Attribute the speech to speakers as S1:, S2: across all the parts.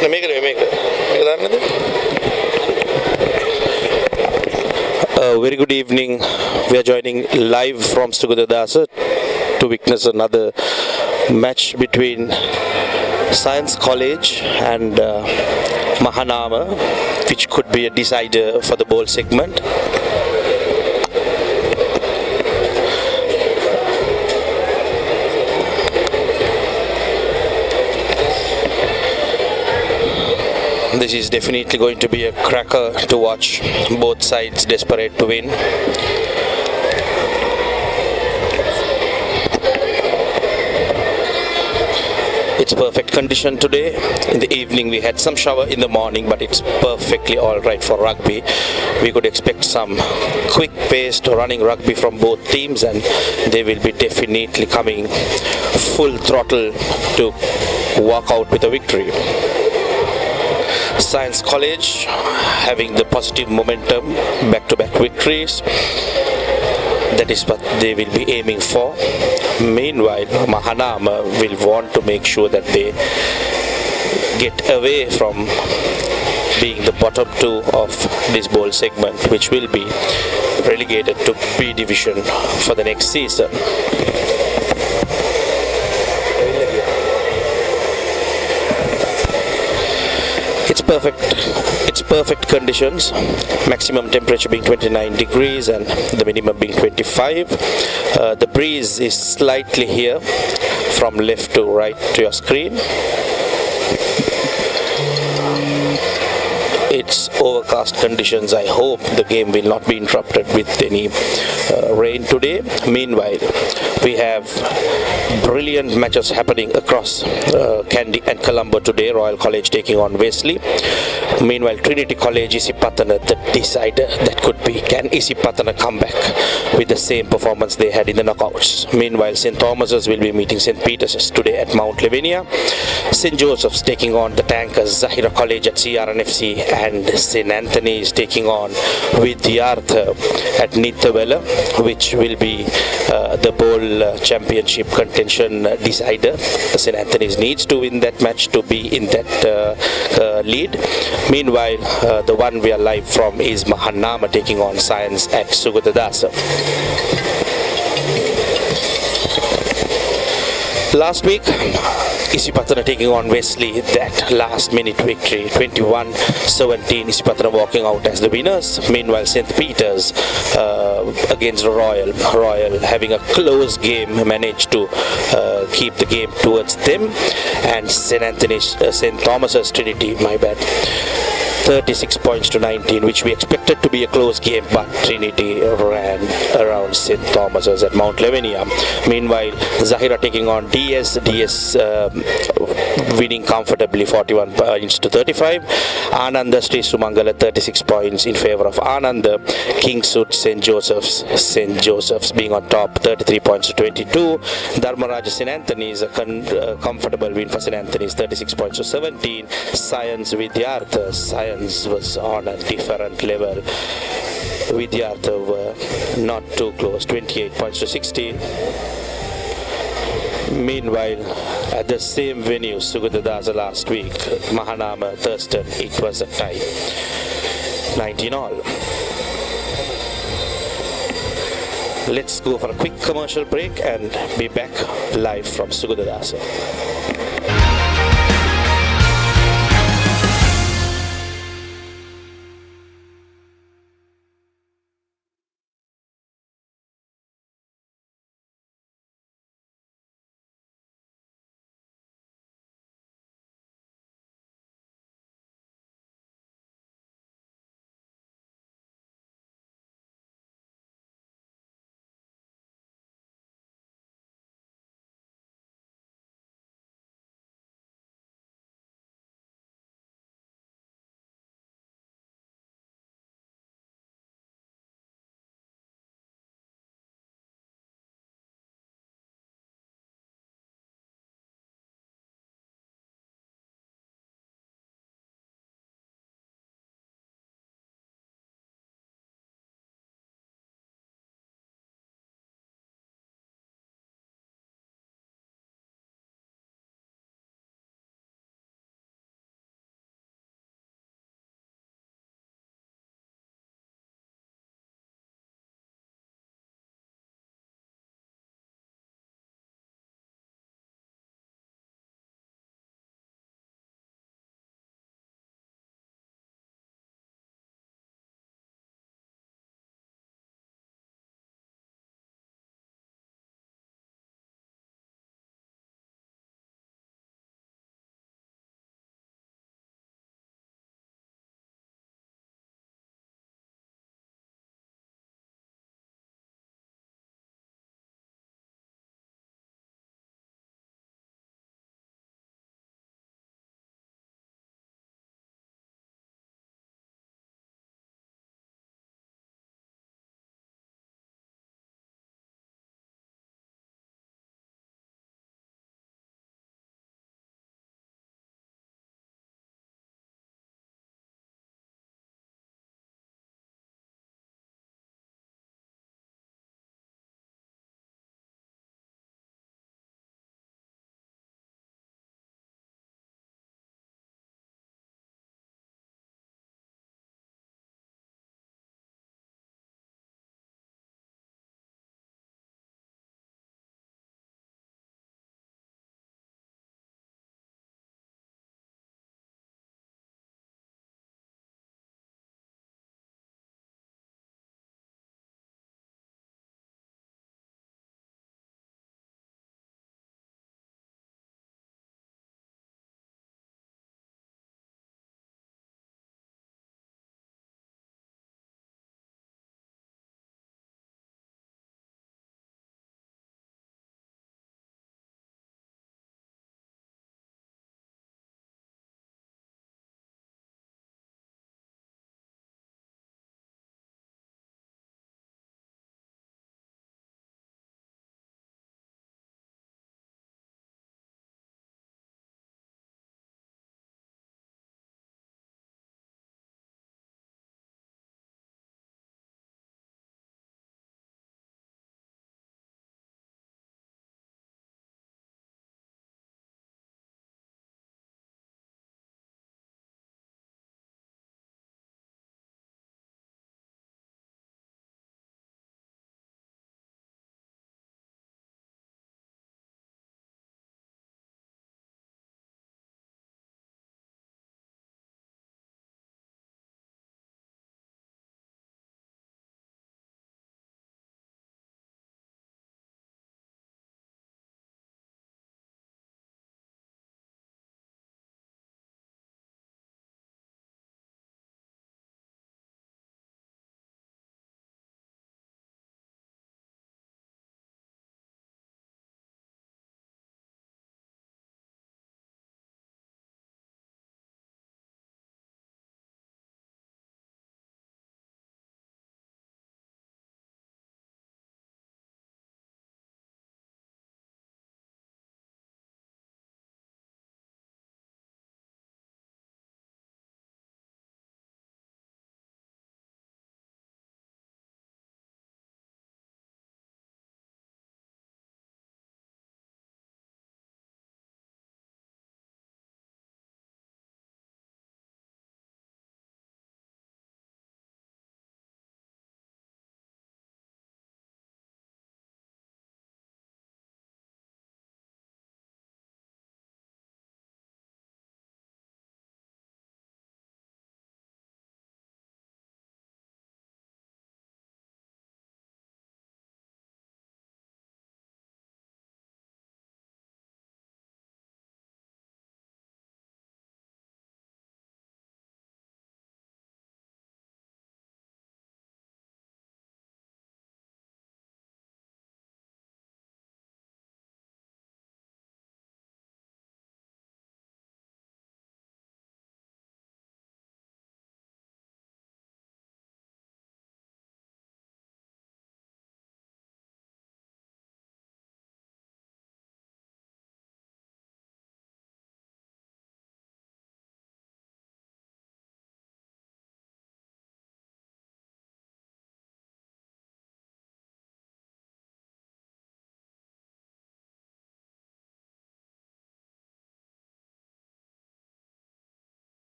S1: Very good evening. We are joining live from Sugadadasa to witness another match between Science College and Mahanama, which could be a decider for the ball segment. This is definitely going to be a cracker to watch. Both sides desperate to win. It's perfect condition today. In the evening we had some shower in the morning, but it's perfectly alright for rugby. We could expect some quick paced running rugby from both teams, and they will be definitely coming full throttle to walk out with a victory. Science College having the positive momentum, back-to-back victories. That is what they will be aiming for. Meanwhile, Mahanama will want to make sure that they get away from being the bottom two of this bowl segment, which will be relegated to B division for the next season. It's perfect conditions, maximum temperature being 29 degrees and the minimum being 25. The breeze is slightly here from left to right to your screen. It's overcast conditions. I hope the game will not be interrupted with any rain today. Meanwhile, we have brilliant matches happening across Kandy and Colombo today. Royal College taking on Wesley. Meanwhile, Trinity College, Isipatana, the decider that could be. Can Isipatana come back with the same performance they had in the knockouts? Meanwhile, St. Thomas's will be meeting St. Peter's today at Mount Lavinia. St. Joseph's taking on the Tankers, Zahira College at CRNFC, and St. Anthony's taking on Vidyartha at Nithawela, which will be the bowl championship contention decider. St. Anthony's needs to win that match to be in that lead. Meanwhile, the one we are live from is Mahanama taking on Science at Sugadadasa. Last week, Isipatana taking on Wesley, that last minute victory, 21-17, Isipatana walking out as the winners. Meanwhile, St. Peter's against Royal having a close game, managed to keep the game towards them. And St. Thomas's Trinity, 36 points to 19, which we expected to be a close game, but Trinity ran around St. Thomas's at Mount Lavinia. Meanwhile, Zahira taking on DS winning comfortably 41 points to 35. Ananda Sri Sumangala 36 points in favor of Ananda. Kingswood St. Joseph's being on top 33 points to 22. Dharmaraja St. Anthony's a comfortable win for St. Anthony's 36 points to 17. Science Vidyartha, Science was on a different level. Vidyartha were not too close, 28 points to 16. Meanwhile, at the same venue, Sugadadasa last week, Mahanama, Thurston, it was a tie, 19 all. Let's go for a quick commercial break and be back live from Sugadadasa.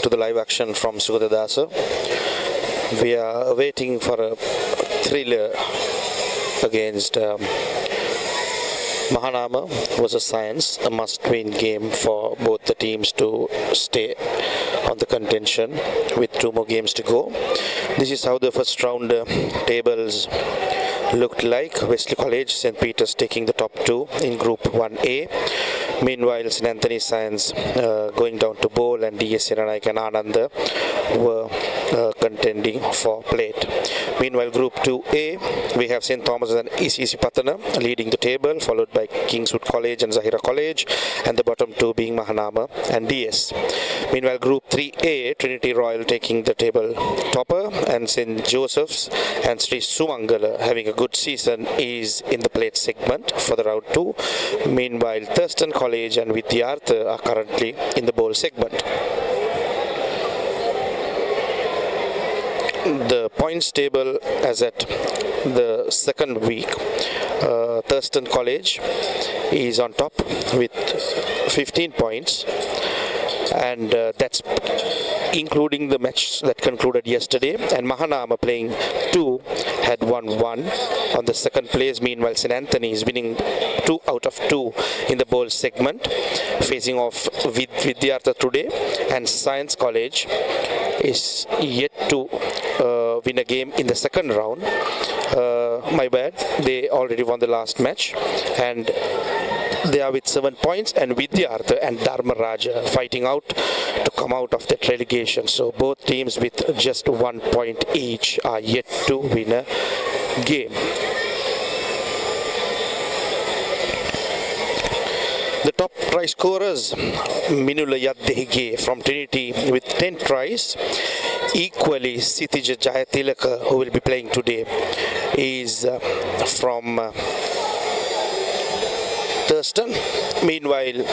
S1: to the live action from Sugatadasa. We are waiting for a thriller against Mahanama versus Science, a must-win game for both the teams to stay on the contention with 2 more games to go. This is how the first round tables looked like. Wesley College, St. Peter's taking the top 2 in Group 1A. Meanwhile, St. Anthony's Science going down to Bowl, and DS Siranaik and Ananda were contending for plate. Meanwhile, Group 2A, we have St. Thomas and ECC Patana leading the table, followed by Kingswood College and Zahira College, and the bottom 2 being Mahanama and DS. Meanwhile, Group 3A, Trinity Royal taking the table topper, and St. Joseph's and Sri Sumangala having a good season is in the plate segment for the round 2. Meanwhile, Thurston College and Vidyartha are currently in the bowl segment. The points table as at the second week, Thurston College is on top with 15 points, and that's including the match that concluded yesterday. And Mahanama playing 2 had won 1 on the second place. Meanwhile, St. Anthony is winning 2 out of 2 in the bowl segment, facing off with Vidyartha today, and Science College is yet to win a game in the second round. My bad, they already won the last match, and they are with 7 points, and Vidyartha and Dharma Raja fighting out to come out of that relegation. So both teams with just 1 point each are yet to win a game. The top try scorers, Minula Yaddehige from Trinity with 10 tries. Equally, Sitija Jayatilaka, who will be playing today, is from Thurston. Meanwhile,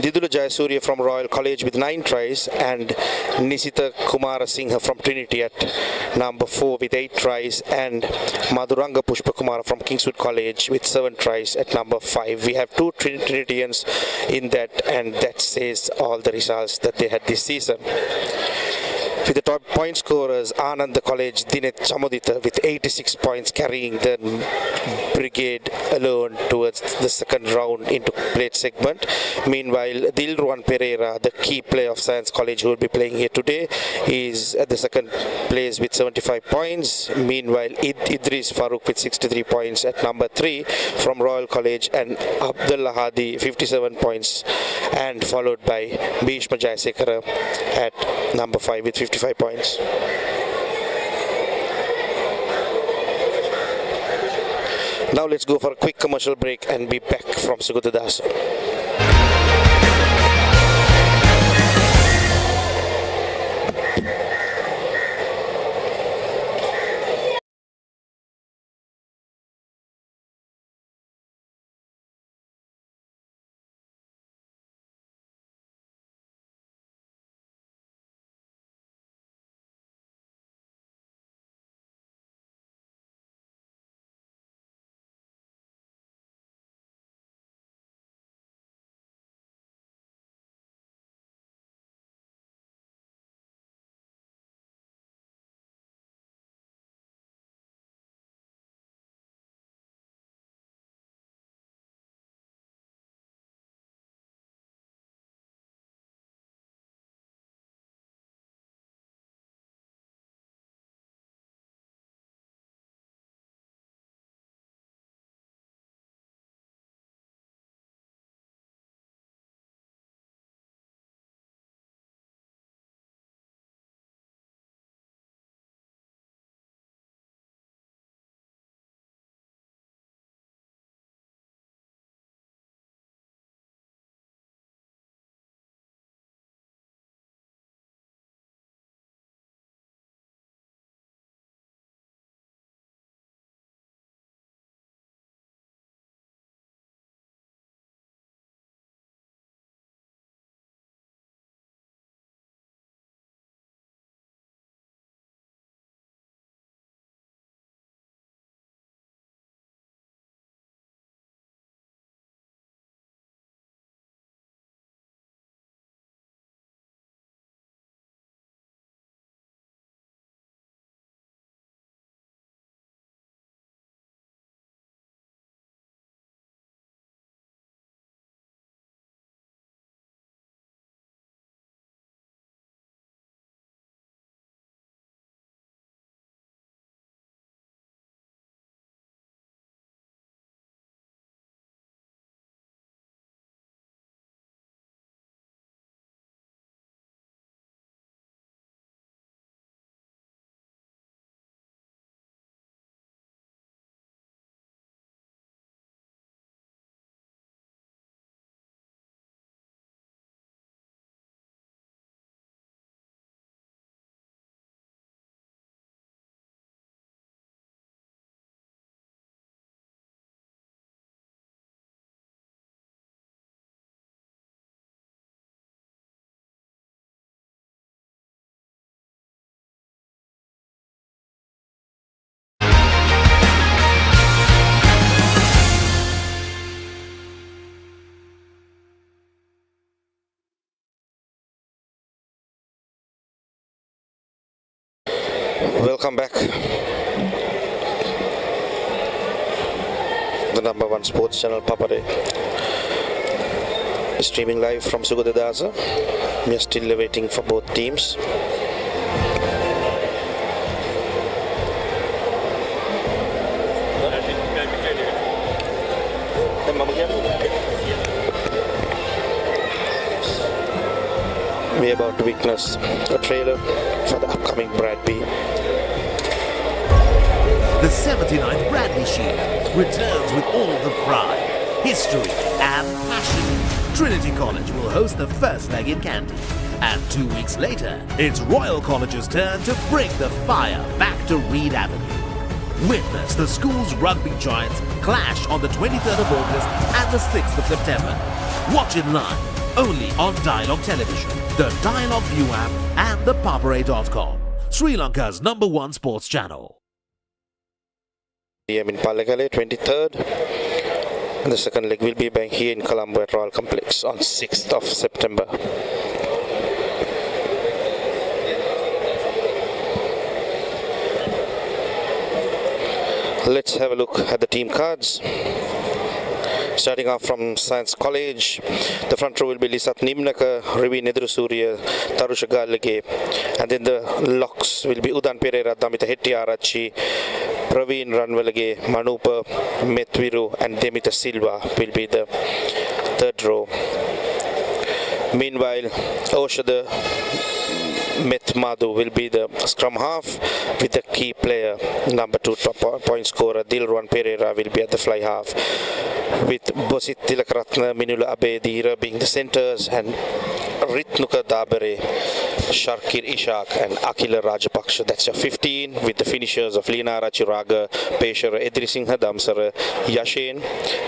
S1: Didula Jayasurya from Royal College with 9 tries, and Nisita Kumara Singha from Trinity at number 4 with 8 tries, and Madhuranga Pushpa Kumara from Kingswood College with 7 tries at number 5. We have 2 Trinitarians in that, and that says all the results that they had this season. With the top point scorers, Ananda College Dinet Chamudita with 86 points, carrying the brigade alone towards the second round into plate segment. Meanwhile, Dilruan Pereira, the key player of Science College who will be playing here today, is at the second place with 75 points. Meanwhile, Idris Farooq with 63 points at number 3 from Royal College, and Abdullah Hadi 57 points, and followed by Bhishma Jayasekara at number 5 with 55 points. Now let's go for a quick commercial break and be back from Sugatadasa. Welcome back. The number one sports channel, Papare, streaming live from Sugadadaza. We are still waiting for both teams. We are about to witness a trailer for the upcoming Rugby.
S2: The 79th Bradley Shield returns with all the pride, history and passion. Trinity College will host the first leg in Kandy. And 2 weeks later, it's Royal College's turn to bring the fire back to Reed Avenue. Witness the school's rugby giants clash on the 23rd of August and the 6th of September. Watch it live, only on Dialog Television, the Dialog View app and the Papare.com, Sri Lanka's #1 sports channel.
S1: In Palagale, 23rd. And the second leg will be back here in Colombo at Royal Complex on 6th of September. Let's have a look at the team cards. Starting off from Science College, the front row will be Lisat Nimnaka, Rivi Nedrusurya, Tarusha Galage, and then the locks will be Udan Pereira, Damita Hettiarachi, Praveen Ranwalage, Manupa, Metwiru, and Demita Silva will be the third row. Meanwhile, Oshada Met Madhu will be the scrum half with the key player, number 2 top point scorer Dilruan Pereira will be at the fly half, with Bosit Tilakratna, Minula Abedira being the centers, and Ritnuka Dabare, Sharkir Ishak and Akila Rajapaksha. That's your 15, with the finishers of Lina Rachiraga, Peshara, Edrisingha Damsara, Yashin,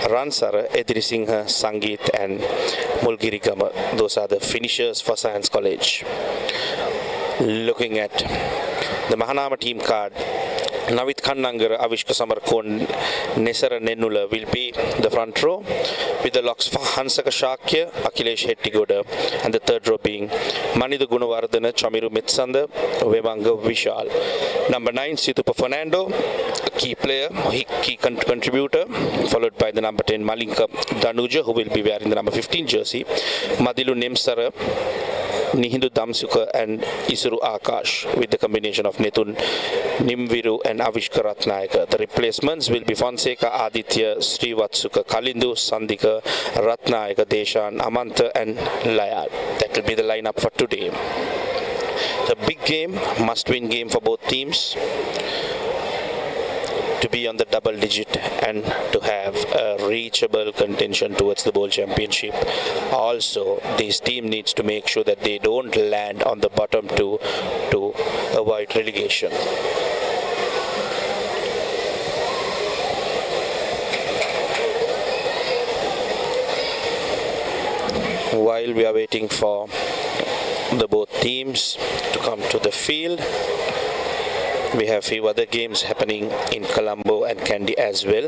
S1: Ransara, Edrisingha, Sangeet and Mulgiri Gama. Those are the finishers for Science College. Looking at the Mahanama team card, Navit Kannangara, Avishka Samarkon, Nesara Nenula will be the front row, with the locks for Hansaka Shakya, Akhilesh Hettigoda, and the third row being Manidu Gunawardana, Chamiru Mitsanda, Vemanga Vishal. Number 9, Situpa Fernando, a key player, key contributor, followed by the number 10, Malinka Danuja, who will be wearing the number 15 jersey, Madilu Nemsara, Nihindu Damsuka and Isuru Akash, with the combination of Netun Nimviru and Avishka Ratnayaka. The replacements will be Fonseca, Aditya, Srivatsuka, Kalindu, Sandika, Ratnayaka, Deshan, Amanta and Layad. That will be the lineup for today. The big game, must-win game for both teams, to be on the double digit and to have a reachable contention towards the bowl championship. Also, this team needs to make sure that they don't land on the bottom two to avoid relegation. While we are waiting for the both teams to come to the field, we have a few other games happening in Colombo and Kandy as well.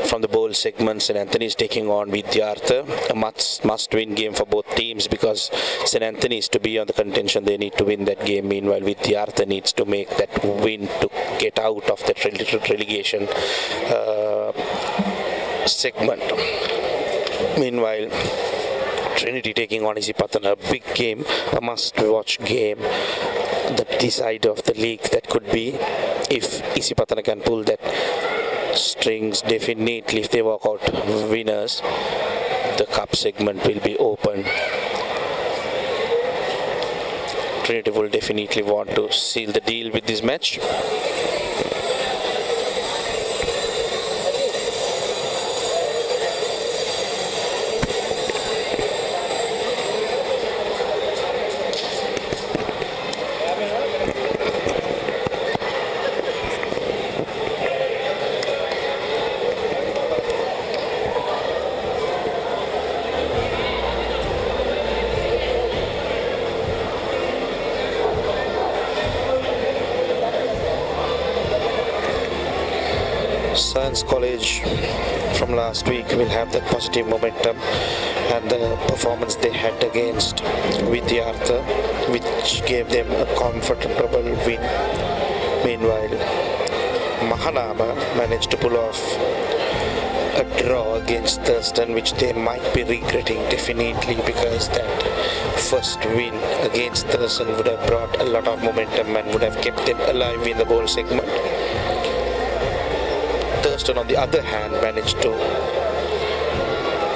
S1: From the bowl segment, St. Anthony is taking on Vidyartha, a must-win game for both teams, because St. Anthony is to be on the contention. They need to win that game. Meanwhile, Vidyartha needs to make that win to get out of that relegation segment. Meanwhile, Trinity taking on Isipatana, a big game, a must-watch game, the decider of the league. That could be, if Isipatana can pull that strings, definitely if they walk out winners, the cup segment will be open. Trinity will definitely want to seal the deal with this match. Science College from last week will have that positive momentum, and than the performance they had against Vidyartha, which gave them a comfortable win. Meanwhile, Mahanama managed to pull off a draw against Thurston, which they might be regretting definitely, because that first win against Thurston would have brought a lot of momentum and would have kept them alive in the bowl segment. Thurston, on the other hand, managed to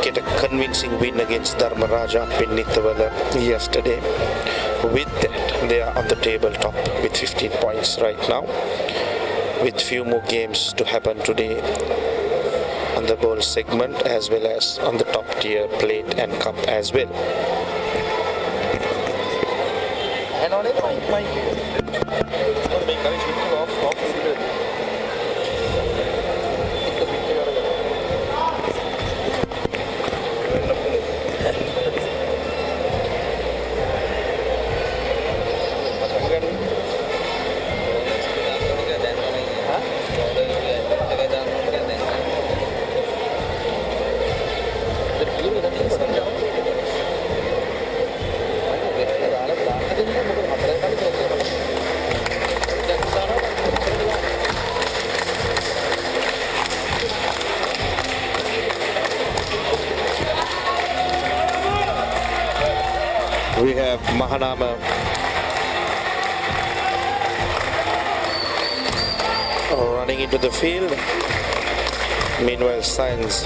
S1: get a convincing win against Dharmaraja up in Nithavala yesterday. With that, they are on the tabletop with 15 points right now, with few more games to happen today on the bowl segment as well as on the top tier plate and cup as well. And on it, we have Mahanama running into the field. Meanwhile, Science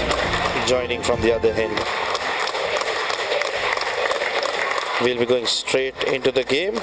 S1: joining from the other end. We'll be going straight into the game.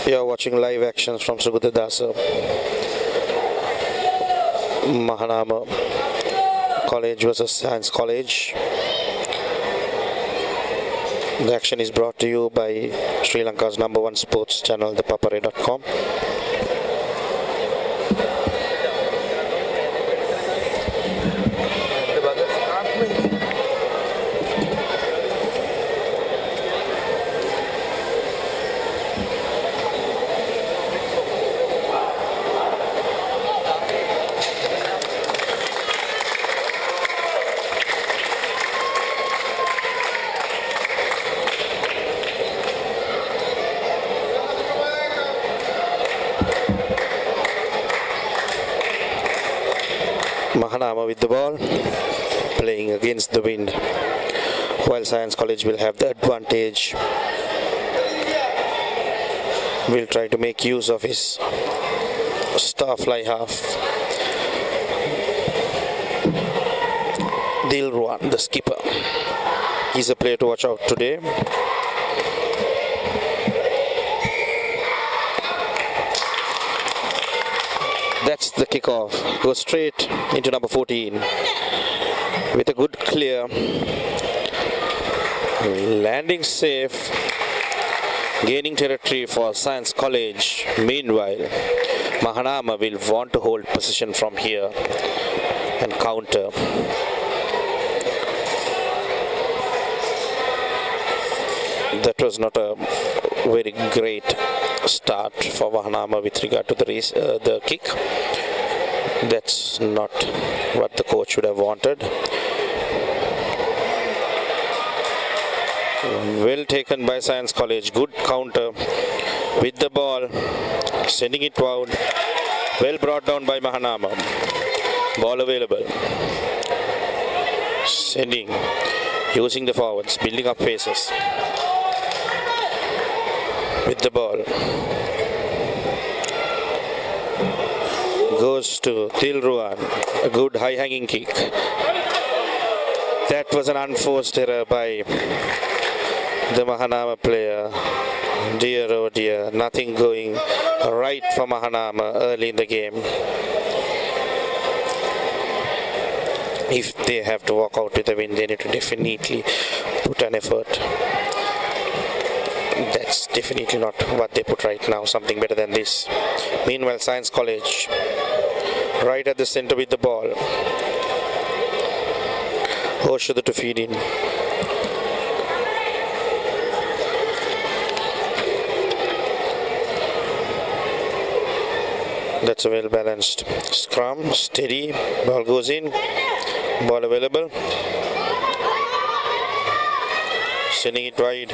S1: You are watching live actions from Sugadadasa, Mahanama College versus Science College. The action is brought to you by Sri Lanka's #1 sports channel, the Papare.com. Mahanama with the ball, playing against the wind, while Science College will have the advantage. Will try to make use of his star fly half. Dilruan, the skipper, he's a player to watch out today. That's the kickoff. Goes straight into number 14 with a good clear. Landing safe. Gaining territory for Science College. Meanwhile, Mahanama will want to hold position from here and counter. That was not a very great start for Mahanama with regard to the kick. That's not what the coach would have wanted. Well taken by Science College. Good counter with the ball, sending it out. Well brought down by Mahanama. Ball available. Sending, using the forwards, building up paces. With the ball, goes to Dilruan, a good high hanging kick. That was an unforced error by the Mahanama player. Dear oh dear, nothing going right for Mahanama early in the game. If they have to walk out with a win, they need to definitely put an effort. That's definitely not what they put right now, something better than this. Meanwhile, Science College right at the center with the ball. Hoshada to feed in. That's a well balanced scrum, steady, ball goes in, ball available. Sending it wide.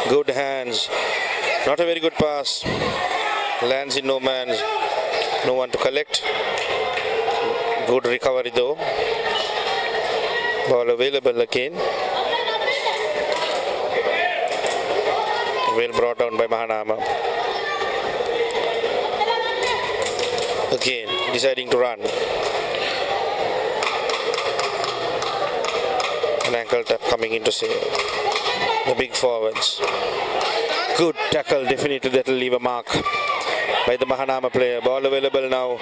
S1: Good hands. Not a very good pass. Lands in no man's. No one to collect. Good recovery though. Ball available again. Well brought down by Mahanama. Again, deciding to run. An ankle tap coming into save. The big forwards. Good tackle, definitely that will leave a mark by the Mahanama player. Ball available now.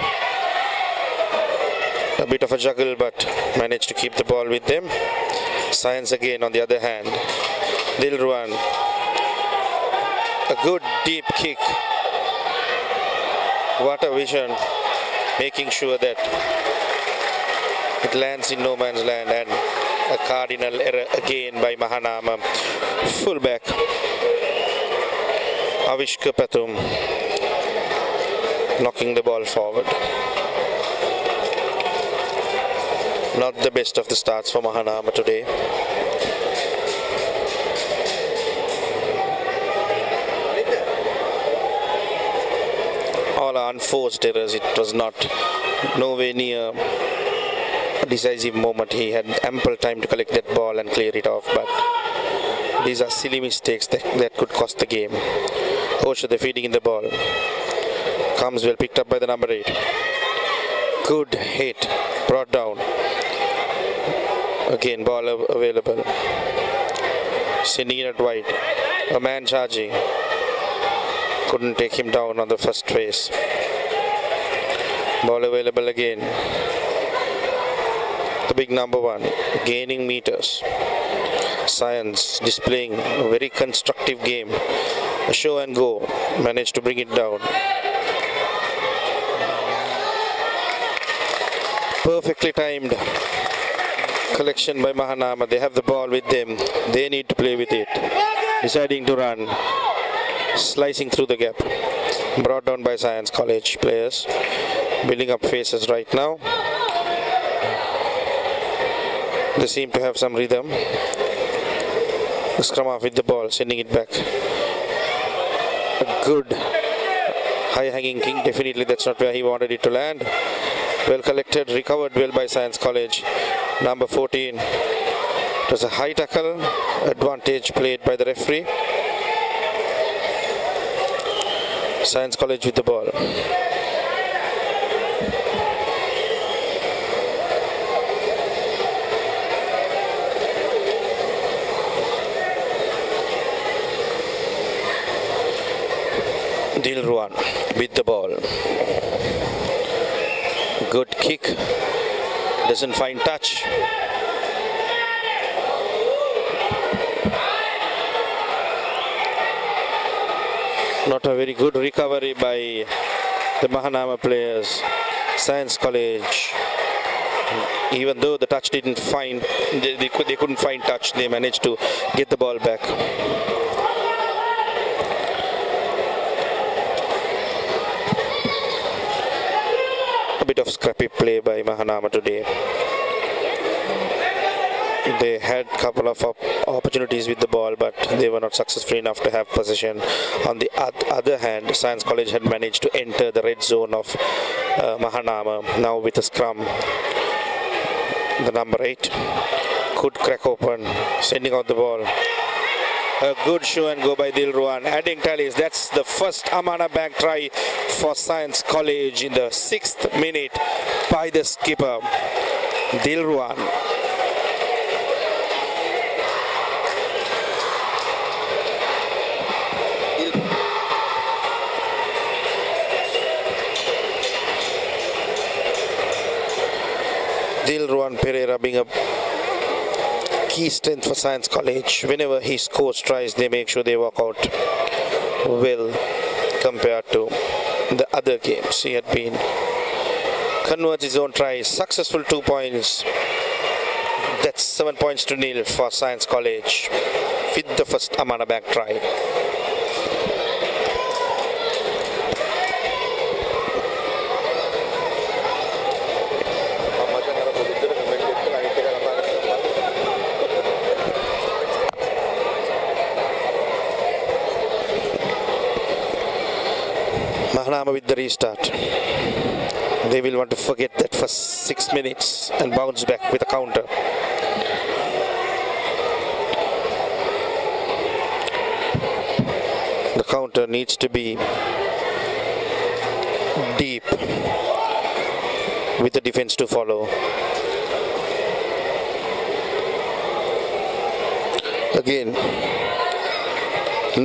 S1: A bit of a juggle, but managed to keep the ball with them. Science again on the other hand. Dilruan. A good deep kick. What a vision. Making sure that it lands in no man's land, and a cardinal error again by Mahanama. Fullback Avishka Patum knocking the ball forward. Not the best of the starts for Mahanama today. All are unforced errors. It was not nowhere near a decisive moment. He had ample time to collect that ball and clear it off, but these are silly mistakes that could cost the game. Osha, the feeding in the ball. Comes well picked up by the number 8. Good hit. Brought down. Again, ball available. Sending it wide. A man charging. Couldn't take him down on the first phase. Ball available again. The big number 1. Gaining meters. Science displaying a very constructive game. A show and go. Managed to bring it down. Perfectly timed collection by Mahanama. They have the ball with them. They need to play with it. Deciding to run. Slicing through the gap. Brought down by Science College players. Building up faces right now. They seem to have some rhythm. Scrum off with the ball, sending it back. A good high hanging kick. Definitely that's not where he wanted it to land. Well collected, recovered well by Science College. Number 14. It was a high tackle. Advantage played by the referee. Science College with the ball. Dilruan with the ball. Good kick. Doesn't find touch. Not a very good recovery by the Mahanama players. Science College, even though the touch didn't find, they couldn't find touch, they managed to get the ball back. A bit of scrappy play by Mahanama today. They had a couple of opportunities with the ball, but they were not successful enough to have possession. On the other hand, Science College had managed to enter the red zone of Mahanama. Now with a scrum, the number 8 could crack open, sending out the ball. A good show and go by Dilruan, adding tallies. That's the first Amana Bank try for Science College in the 6th minute by the skipper, Dilruan. Dilruan Pereira being a key strength for Science College. Whenever he scores tries, they make sure they work out well compared to the other games. He had been converts his own tries, successful 2 points. That's 7 points to nil for Science College with the first Amana Bank try. Mahanama with the restart. They will want to forget that first 6 minutes and bounce back with a counter. The counter needs to be deep with the defense to follow. Again,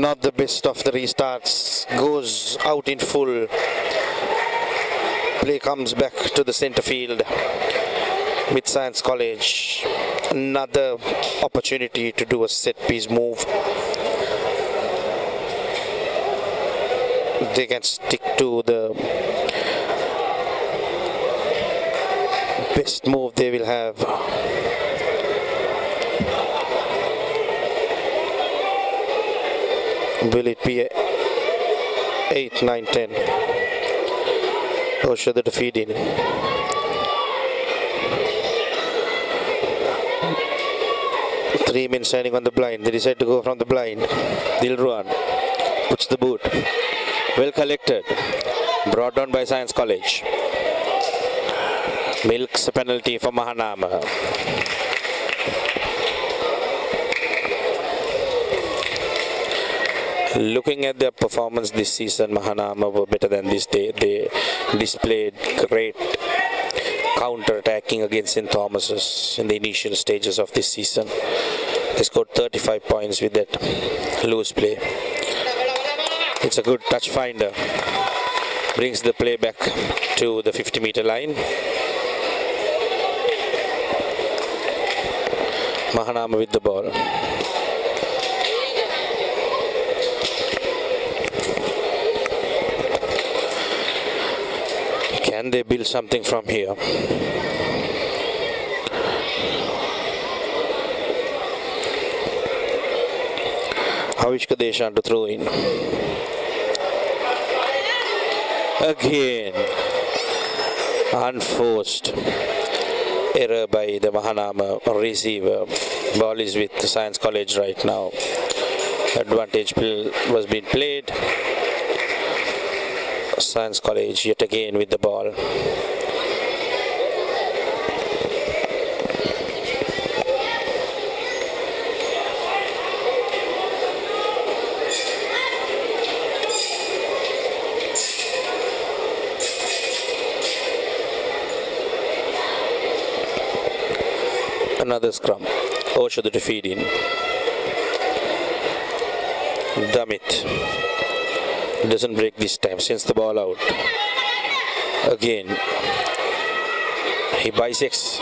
S1: not the best of the restarts, goes out in full. Play comes back to the center field with Science College. Another opportunity to do a set piece move. They can stick to the best move they will have. Will it be 8, 9, 10? Or should the feed in? Three men standing on the blind. They decide to go from the blind. Dilruan puts the boot. Well collected. Brought down by Science College. Milks a penalty for Mahanama. Looking at their performance this season, Mahanama were better than this day. They displayed great counter-attacking against St. Thomas's in the initial stages of this season. They scored 35 points with that loose play. It's a good touch finder. Brings the play back to the 50-meter line. Mahanama with the ball. Can they build something from here? Avishka Deshan to throw in. Again, unforced error by the Mahanama receiver. Ball is with the Science College right now. Advantage was being played. Science College yet again with the ball. Another scrum. Osho the feed in. Damit doesn't break this time, sends the ball out. Again, he bisects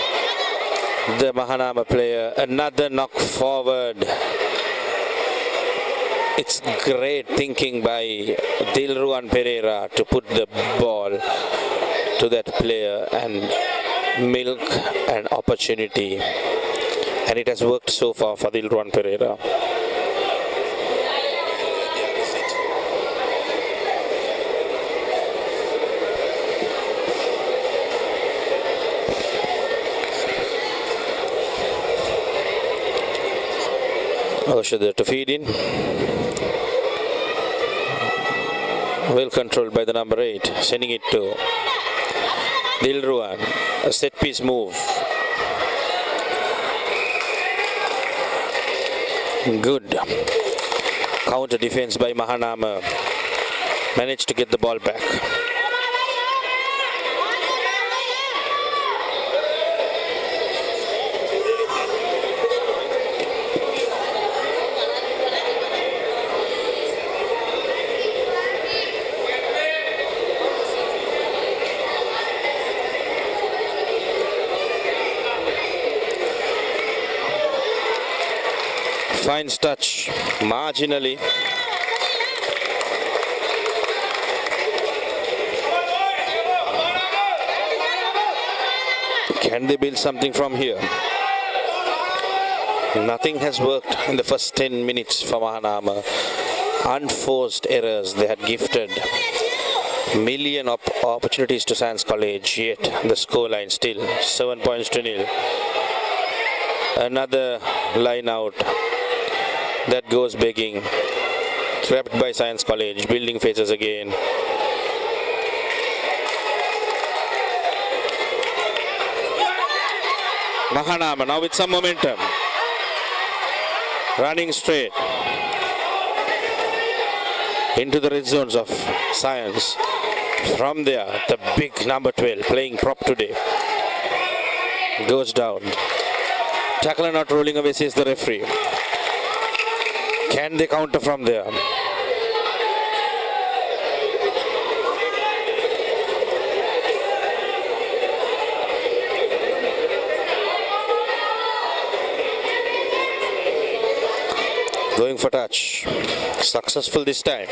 S1: the Mahanama player. Another knock forward. It's great thinking by Dilruan Pereira to put the ball to that player and milk an opportunity. And it has worked so far for Dilruan Pereira. Oshada to feed in. Well controlled by the number 8. Sending it to Dilruan. A set piece move. Good. Counter defense by Mahanama. Managed to get the ball back. Finds touch marginally. Can they build something from here? Nothing has worked in the first 10 minutes for Mahanama. Unforced errors. They had gifted million opportunities to Science College, yet the scoreline still 7 points to nil. Another line out that goes begging. Trapped by Science College. Building phases again. Mahanama now with some momentum. Running straight into the red zones of Science. From there, the big number 12 playing prop today goes down. Tackler not rolling away, says the referee. Can they counter from there? Going for touch. Successful this time.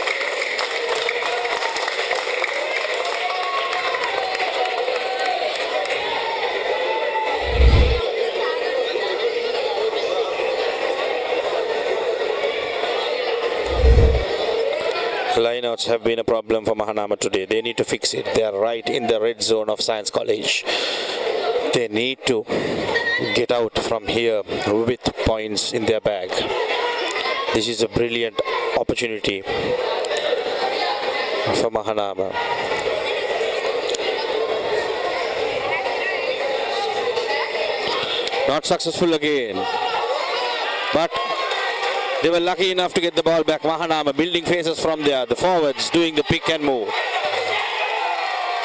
S1: Lineouts have been a problem for Mahanama today. They need to fix it. They are right in the red zone of Science College. They need to get out from here with points in their bag. This is a brilliant opportunity for Mahanama. Not successful again. But they were lucky enough to get the ball back. Mahanama building phases from there. The forwards doing the pick and move.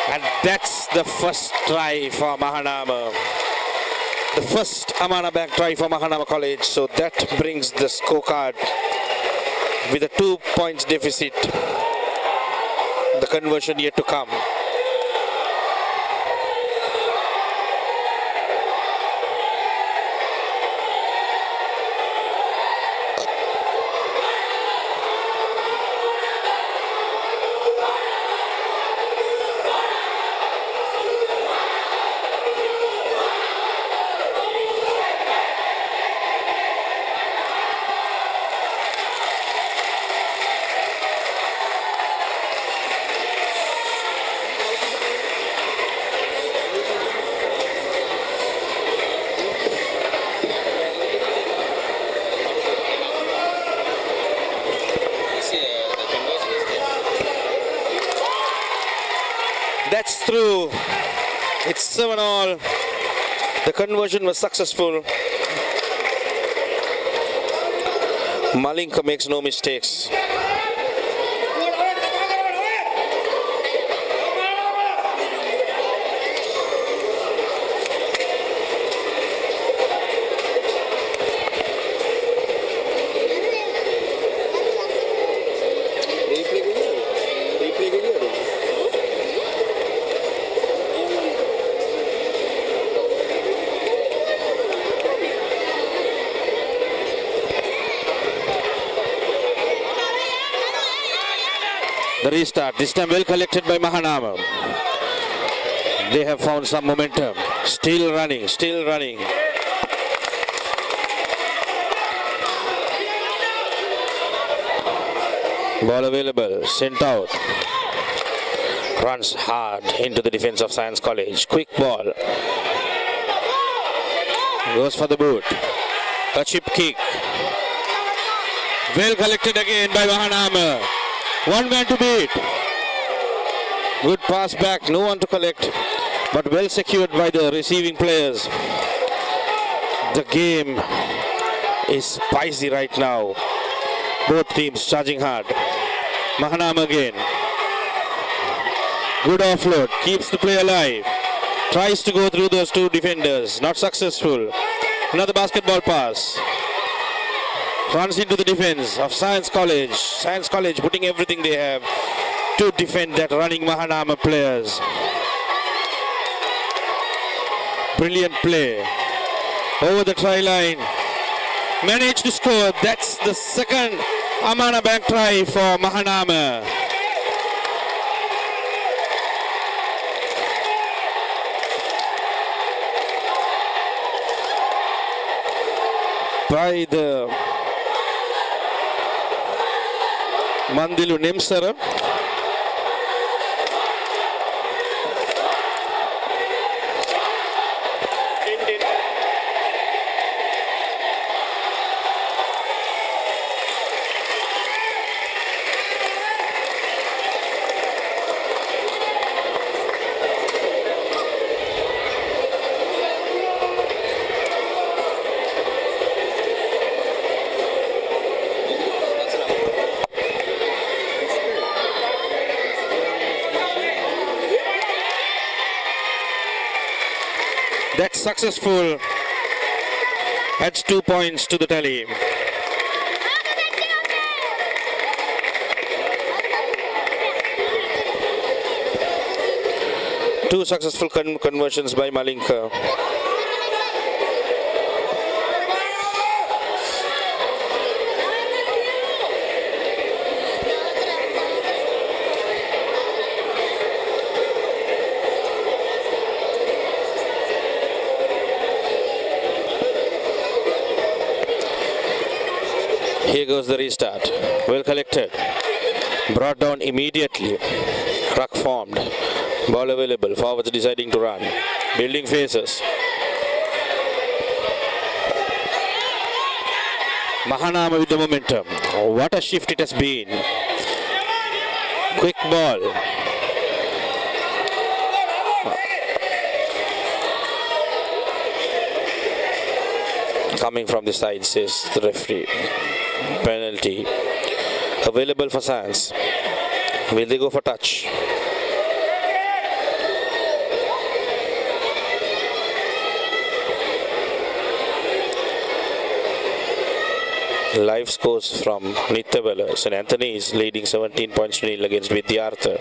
S1: And that's the first try for Mahanama. The first Amana back try for Mahanama College. So that brings the scorecard with a 2 points deficit. The conversion yet to come. That's through. It's 7-all. The conversion was successful. Malinka makes no mistakes. The restart, this time well collected by Mahanama. They have found some momentum. Still running, still running. Ball available, sent out. Runs hard into the defense of Science College. Quick ball. Goes for the boot. A chip kick. Well collected again by Mahanama. One man to beat. Good pass back, no one to collect, but well secured by the receiving players. The game is spicy right now. Both teams charging hard. Mahanama again. Good offload, keeps the play alive. Tries to go through those two defenders, not successful. Another basketball pass. Runs into the defense of Science College. Science College putting everything they have to defend that running Mahanama players. Brilliant play. Over the try line. managed to score. That's the second Amana Bank try for Mahanama. By the Mandilu Nemsara. That's successful. Adds 2 points to the tally. Two successful conversions by Malinka. Here goes the restart. Well collected. Brought down immediately. Ruck formed. Ball available. Forwards deciding to run. Building faces. Mahanama with the momentum. What a shift it has been. Quick ball. Coming from the side, says the referee. Penalty available for Science. Will they go for touch? Live scores from Nitya. St. Anthony is leading 17 points to nil against Vidyartha.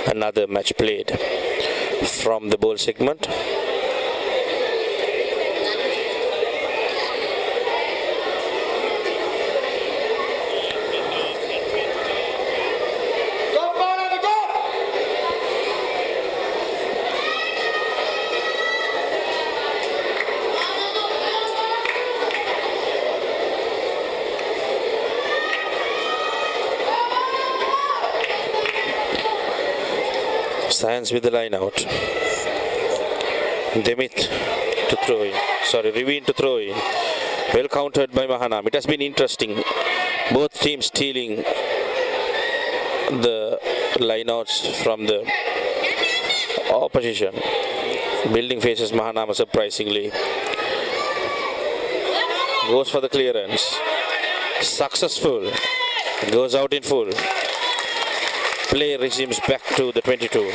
S1: Another match played from the bowl segment. Science with the line out. Demit to throw in. Sorry, Raveen to throw in. Well countered by Mahanama. It has been interesting. Both teams stealing the lineouts from the opposition. Building faces Mahanama surprisingly. Goes for the clearance. Successful. Goes out in full. Play resumes back to the 22.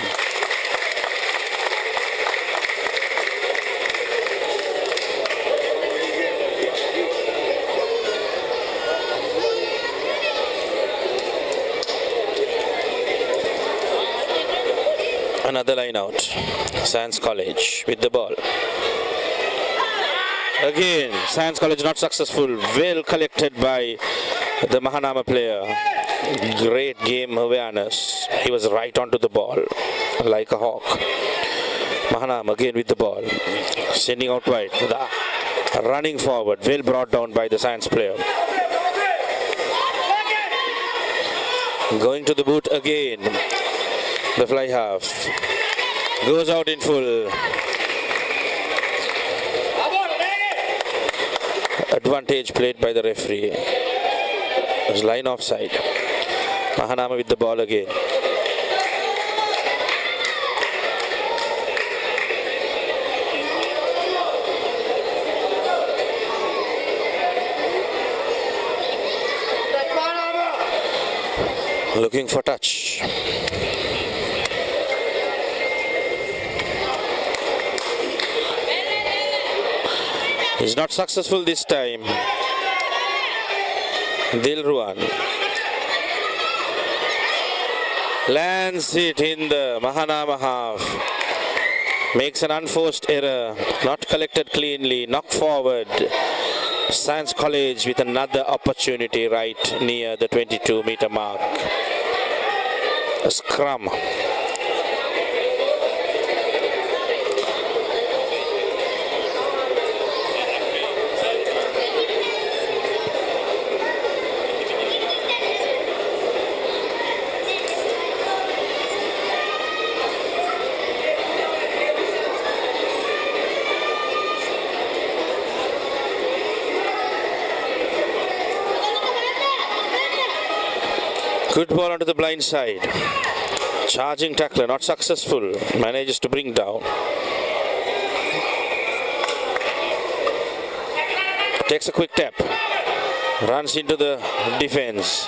S1: Another line out. Science College with the ball. Again, Science College not successful. Well collected by the Mahanama player. Great game awareness. He was right onto the ball like a hawk. Mahanama again with the ball. Sending out wide. Running forward. Well brought down by the Science player. Going to the boot again. The fly half. Goes out in full. Advantage played by the referee. It was line offside. Mahanama with the ball again. Looking for touch. He's not successful this time. Dilruwan lands it in the Mahanama half. Makes an unforced error. Not collected cleanly. Knock forward. Science College with another opportunity right near the 22-meter mark. A scrum. Good ball onto the blind side. Charging tackler, not successful. Manages to bring down. Takes a quick tap. Runs into the defense.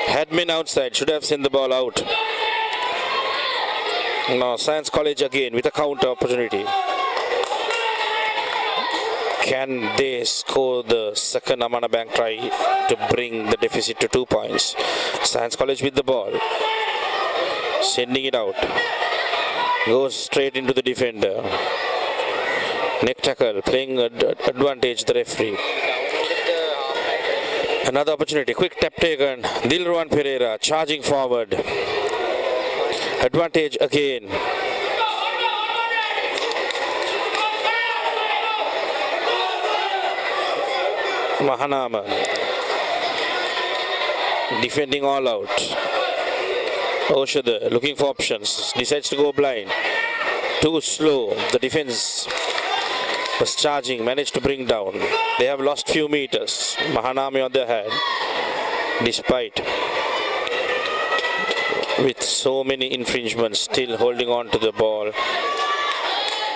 S1: Had been outside, should have sent the ball out. Now Science College again with a counter opportunity. Can they score the second Amana Bank try to bring the deficit to 2 points? Science College with the ball. Sending it out. Goes straight into the defender. Neck tackle. Playing advantage the referee. Another opportunity. Quick tap taken. Dilruwan Pereira charging forward. Advantage again. Mahanama defending all out. Oshada looking for options, decides to go blind. Too slow. The defense was charging, managed to bring down. They have lost few meters. Mahanama on their hand, despite with so many infringements, still holding on to the ball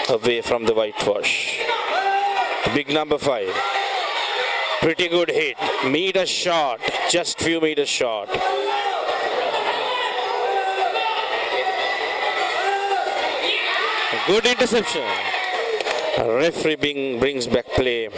S1: away from the whitewash. Big number 5. Pretty good hit. Meter short. Just few meters short. Good interception. Referee brings back play.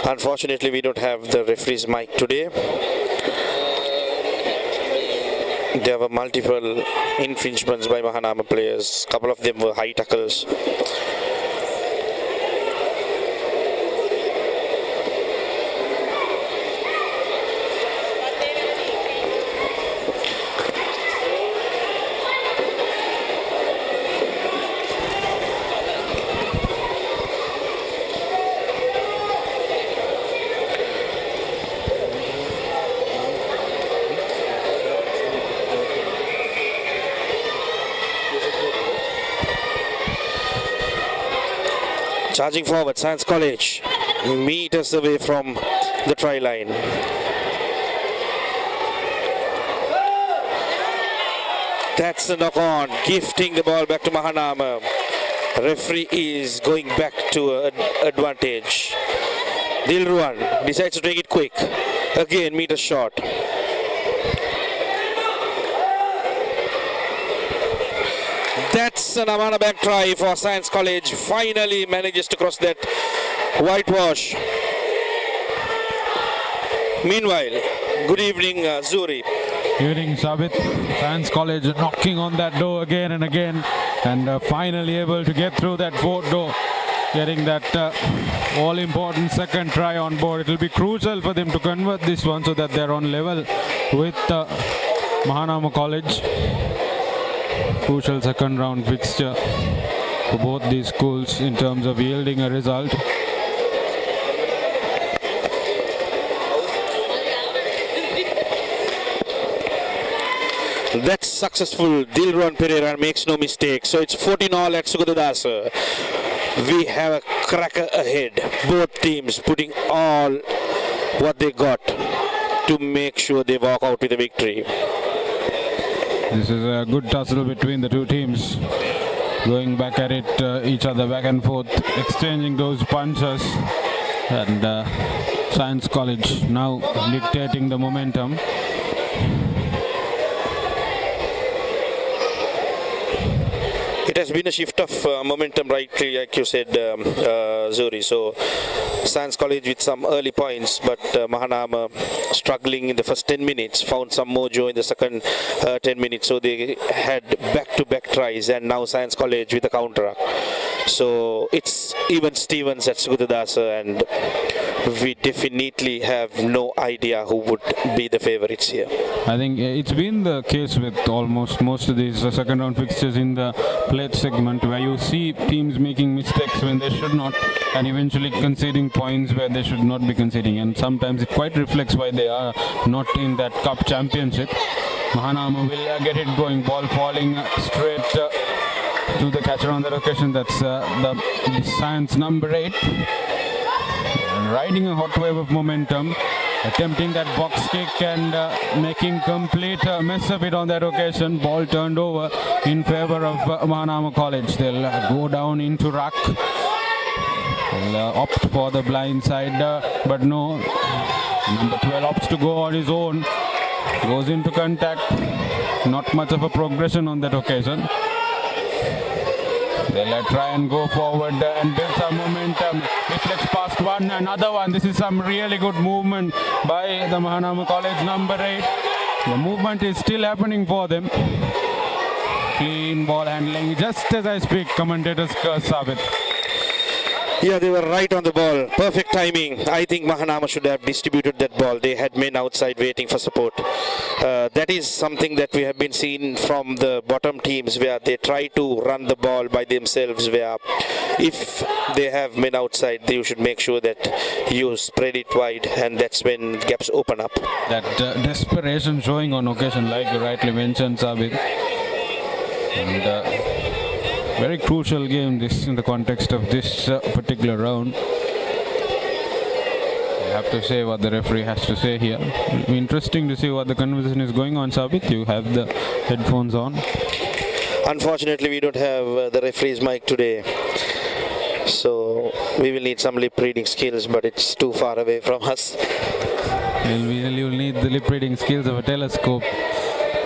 S1: Unfortunately, we don't have the referee's mic today. There were multiple infringements by Mahanama players. A couple of them were high tackles. Charging forward, Science College, meters away from the try line. That's a knock on, gifting the ball back to Mahanama. Referee is going back to advantage. Dilruwan decides to take it quick. Again, meter short. That's an Amana back try for Science College. Finally manages to cross that whitewash. Meanwhile, good evening, Zuri.
S3: Evening, Sabit. Science College knocking on that door again and again, and finally able to get through that fourth door, getting that all-important second try on board. It will be crucial for them to convert this one so that they're on level with Mahanama College. Crucial second round fixture for both these schools in terms of yielding a result.
S1: That's successful. Dilruwan Pereira makes no mistake. So it's 14-all at Sugadadasa. We have a cracker ahead. Both teams putting all what they got to make sure they walk out with a victory.
S3: This is a good tussle between the two teams, going back at it, each other back and forth, exchanging those punches, and Science College now dictating the momentum. It
S1: has been a shift of momentum, right, like you said, Zuri. So Science College with some early points, but Mahanama struggling in the first 10 minutes, found some mojo in the second 10 minutes, so they had back-to-back tries, and now Science College with a counter. So it's even Stevens at Sugutadasa, and we definitely have no idea who would be the favourites here.
S3: I think it's been the case with almost most of these second round fixtures in the plate segment, where you see teams making mistakes when they should not, and eventually conceding points where they should not be conceding, and sometimes it quite reflects why they are not in that cup championship. Mahanama will get it going, ball falling straight to the catcher on that occasion. That's the Science number 8, riding a hot wave of momentum, attempting that box kick and making complete mess of it on that occasion. Ball turned over in favor of Mahanama College. They'll go down into ruck. They'll opt for the blind side, but no. Number 12 opts to go on his own. Goes into contact. Not much of a progression on that occasion. They'll try and go forward and build some momentum. Reflects past one, another one. This is some really good movement by the Mahanama College number 8. The movement is still happening for them. Clean ball handling. Just as I speak, commentators curse Sabit.
S1: Yeah, they were right on the ball. Perfect timing. I think Mahanama should have distributed that ball. They had men outside waiting for support. That is something that we have been seeing from the bottom teams, where they try to run the ball by themselves, where if they have men outside, you should make sure that you spread it wide, and that's when gaps open up.
S3: That desperation showing on occasion, like you rightly mentioned, Sabit. And very crucial game this in the context of this particular round. I have to say what the referee has to say here. It'll be interesting to see what the conversation is going on, Sabit. You have the headphones on.
S1: Unfortunately, we don't have the referee's mic today, so we will need some lip reading skills, but it's too far away from us.
S3: You'll need the lip reading skills of a telescope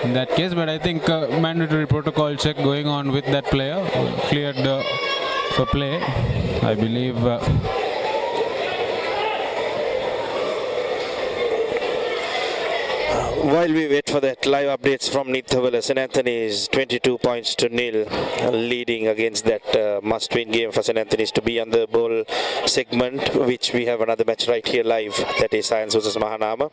S3: in that case, but I think mandatory protocol check going on with that player, cleared for play, I believe.
S1: While we wait for that, live updates from Nithavala. St. Anthony's 22 points to nil, leading against that must-win game for St. Anthony's to be on the bowl segment, which we have another match right here live. That is Science versus Mahanama.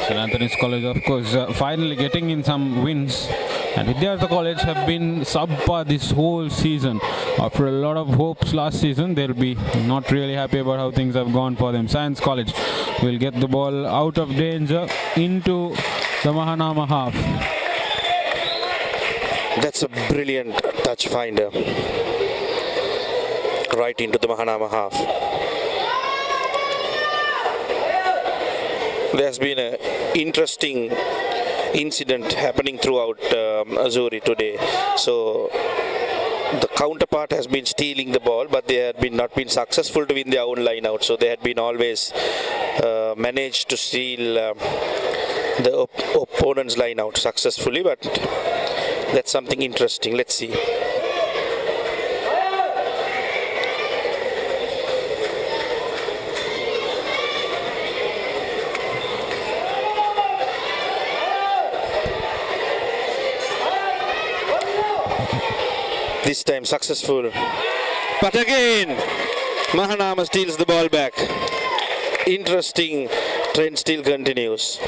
S3: St. Anthony's College, of course, finally getting in some wins. And Vidyartha College have been subpar this whole season. After a lot of hopes last season, they'll be not really happy about how things have gone for them. Science College will get the ball out of danger into the Mahanama half.
S1: That's a brilliant touch finder. Right into the Mahanama half. There's been an interesting incident happening throughout Azuri today. So the counterpart has been stealing the ball, but they had not been successful to win their own line out. So they had been always managed to steal the opponent's line out successfully, but that's something interesting. Let's see. This time successful, but again Mahanama steals the ball back. Interesting trend still continues.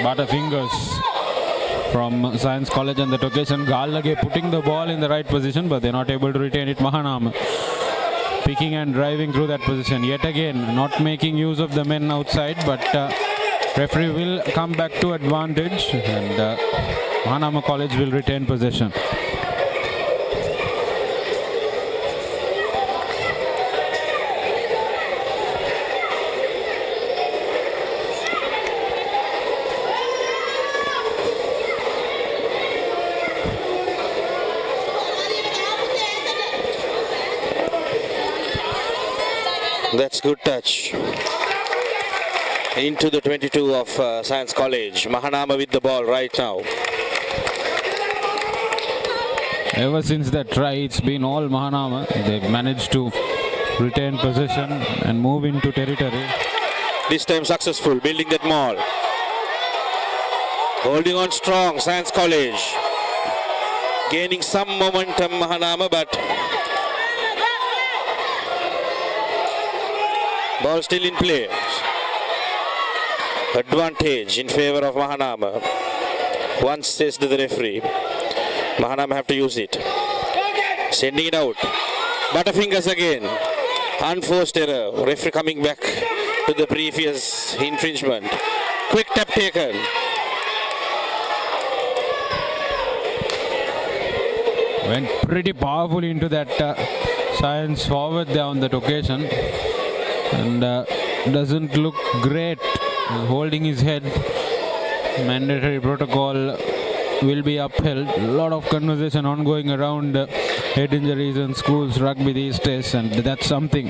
S3: Butterfingers from Science College on that occasion. Gallage putting the ball in the right position, but they're not able to retain it. Mahanama picking and driving through that position. Yet again, not making use of the men outside, but referee will come back to advantage, and Mahanama College will retain possession.
S1: That's good touch. Into the 22 of Science College. Mahanama with the ball right now.
S3: Ever since that try, it's been all Mahanama. They've managed to retain possession and move into territory.
S1: This time successful, building that maul. Holding on strong, Science College. Gaining some momentum, Mahanama, but ball still in play. Advantage in favor of Mahanama. Once says to the referee, Mahanama have to use it. Sending it out. Butterfingers again. Unforced error. Referee coming back to the previous infringement. Quick tap taken.
S3: Went pretty powerfully into that Science forward there on that occasion. And doesn't look great. Holding his head. Mandatory protocol will be upheld. A lot of conversation ongoing around head injuries in schools rugby these days, and that's something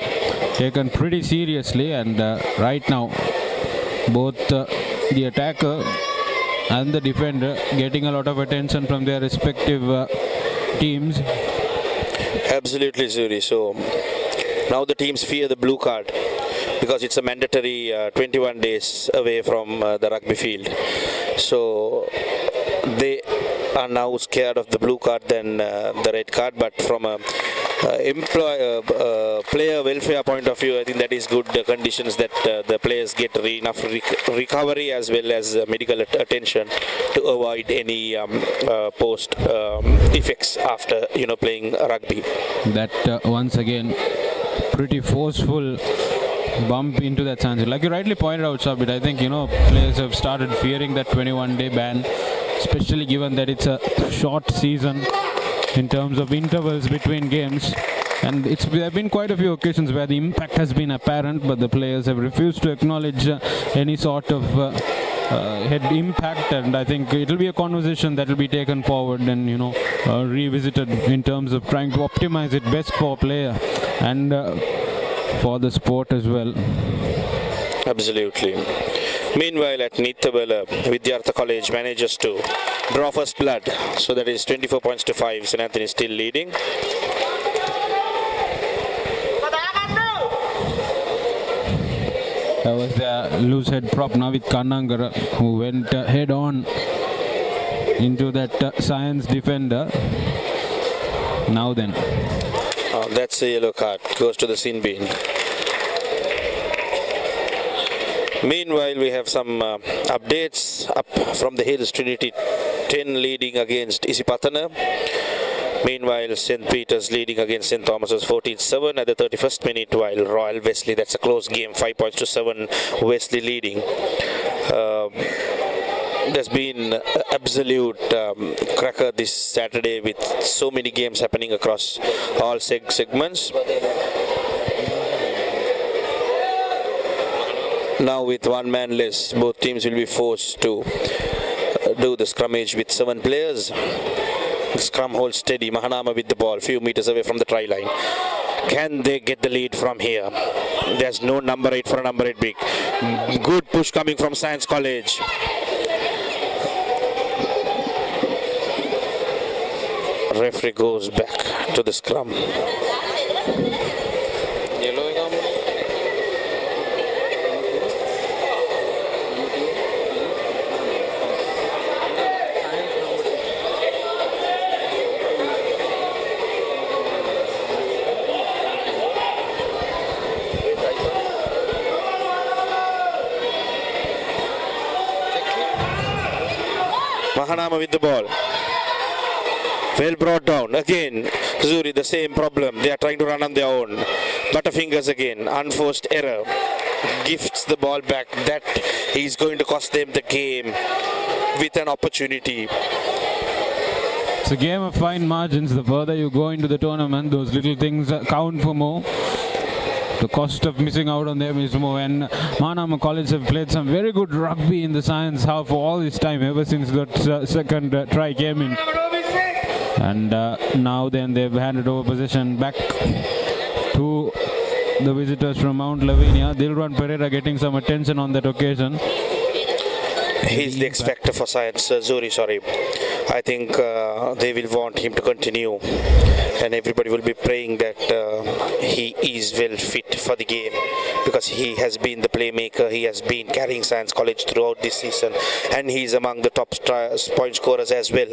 S3: taken pretty seriously. And right now, both the attacker and the defender getting a lot of attention from their respective teams.
S1: Absolutely, Zuri. So now the teams fear the blue card because it's a mandatory 21 days away from the rugby field. So they are now scared of the blue card than the red card. But from a player welfare point of view, I think that is good conditions that the players get enough recovery as well as medical attention to avoid any post effects after playing rugby.
S3: That once again pretty forceful bump into that chance. Like you rightly pointed out, Sabit, I think players have started fearing that 21-day ban, especially given that it's a short season in terms of intervals between games. And there have been quite a few occasions where the impact has been apparent, but the players have refused to acknowledge any sort of head impact. And I think it will be a conversation that will be taken forward and revisited in terms of trying to optimize it best for a player and for the sport as well.
S1: Absolutely. Meanwhile, at Nithabela, Vidyartha College manages to draw first blood. So that is 24 points to 5. St. Anthony still leading.
S3: That was the loose head prop now with Kannangara, who went head on into that Science defender. Now then.
S1: That's a yellow card. Goes to the sin bin. Meanwhile, we have some updates up from the hills. Trinity 10 leading against Isipatana. Meanwhile, St. Peter's leading against St. Thomas's 14-7 at the 31st minute, while Royal Wesley, that's a close game, 5 points to 7, Wesley leading. There's been absolute cracker this Saturday with so many games happening across all segments. Now with one man less, both teams will be forced to do the scrummage with 7 players. The scrum holds steady. Mahanama with the ball, few meters away from the try line. Can they get the lead from here? There's no number 8 for a number 8 big. Good push coming from Science College. Referee goes back to the scrum. Mahanama with the ball. Well brought down. Again, Zuri, the same problem. They are trying to run on their own. Butterfingers again. Unforced error. Gifts the ball back. That is going to cost them the game with an opportunity.
S3: It's a game of fine margins. The further you go into the tournament, those little things count for more. The cost of missing out on them is more. And Mahanama College have played some very good rugby in the Science half for all this time, ever since that second try came in. And now then they've handed over possession back to the visitors from Mount Lavinia. Dilruwan Pereira getting some attention on that occasion.
S1: He's the X factor for Science. Zuri, sorry. I think they will want him to continue, and everybody will be praying that he is well fit for the game, because he has been the playmaker. He has been carrying Science College throughout this season, and he is among the top point scorers as well.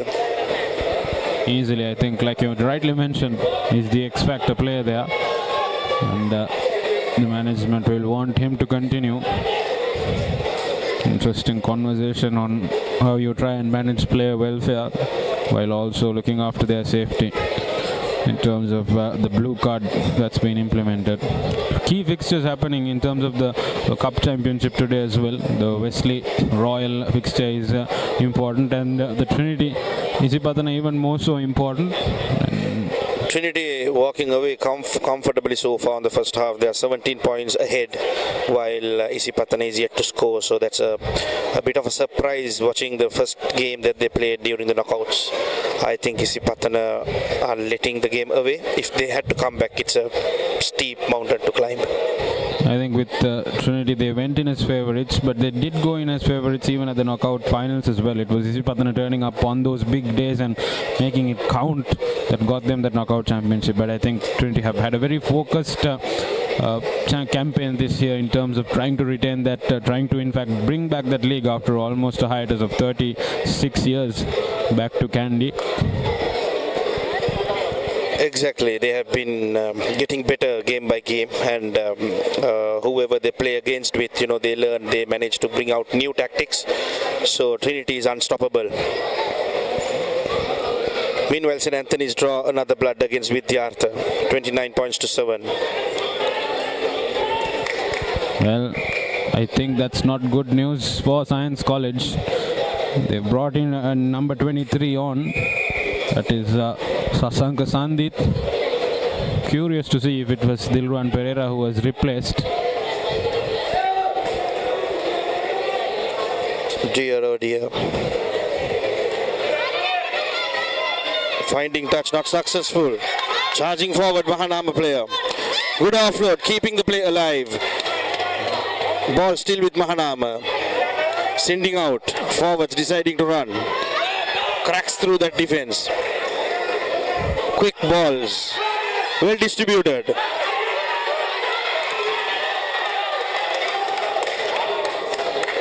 S3: Easily, I think, like you rightly mentioned, he's the X Factor player there, and the management will want him to continue. Interesting conversation on how you try and manage player welfare while also looking after their safety in terms of the blue card that's been implemented. Key fixtures happening in terms of the Cup Championship today as well. The Wesley Royal fixture is important, and the Trinity Isipatana even more so important.
S1: Trinity walking away comfortably so far in the first half. They are 17 points ahead, while Isipatana is yet to score. So that's a bit of a surprise watching the first game that they played during the knockouts. I think Isipatana are letting the game away. If they had to come back, it's a steep mountain to climb.
S3: I think with Trinity, they went in as favourites, but they did go in as favourites even at the knockout finals as well. It was Isipatana turning up on those big days and making it count that got them that knockout championship. But I think Trinity have had a very focused campaign this year in terms of trying to retain that, trying to in fact bring back that league after almost a hiatus of 36 years back to Kandy.
S1: Exactly, they have been getting better game by game, and whoever they play against with, they learn, they manage to bring out new tactics. So Trinity is unstoppable. Meanwhile, St. Anthony's draw another blood against Vidyartha, 29 points to 7.
S3: Well, I think that's not good news for Science College. They brought in number 23 on. That is Sasanka Sandit. Curious to see if it was Dilruan Pereira who was replaced.
S1: Dear oh dear. Finding touch, not successful. Charging forward, Mahanama player. Good offload, keeping the play alive. Ball still with Mahanama. Sending out, forwards deciding to run. Cracks through that defense. Quick balls, well distributed.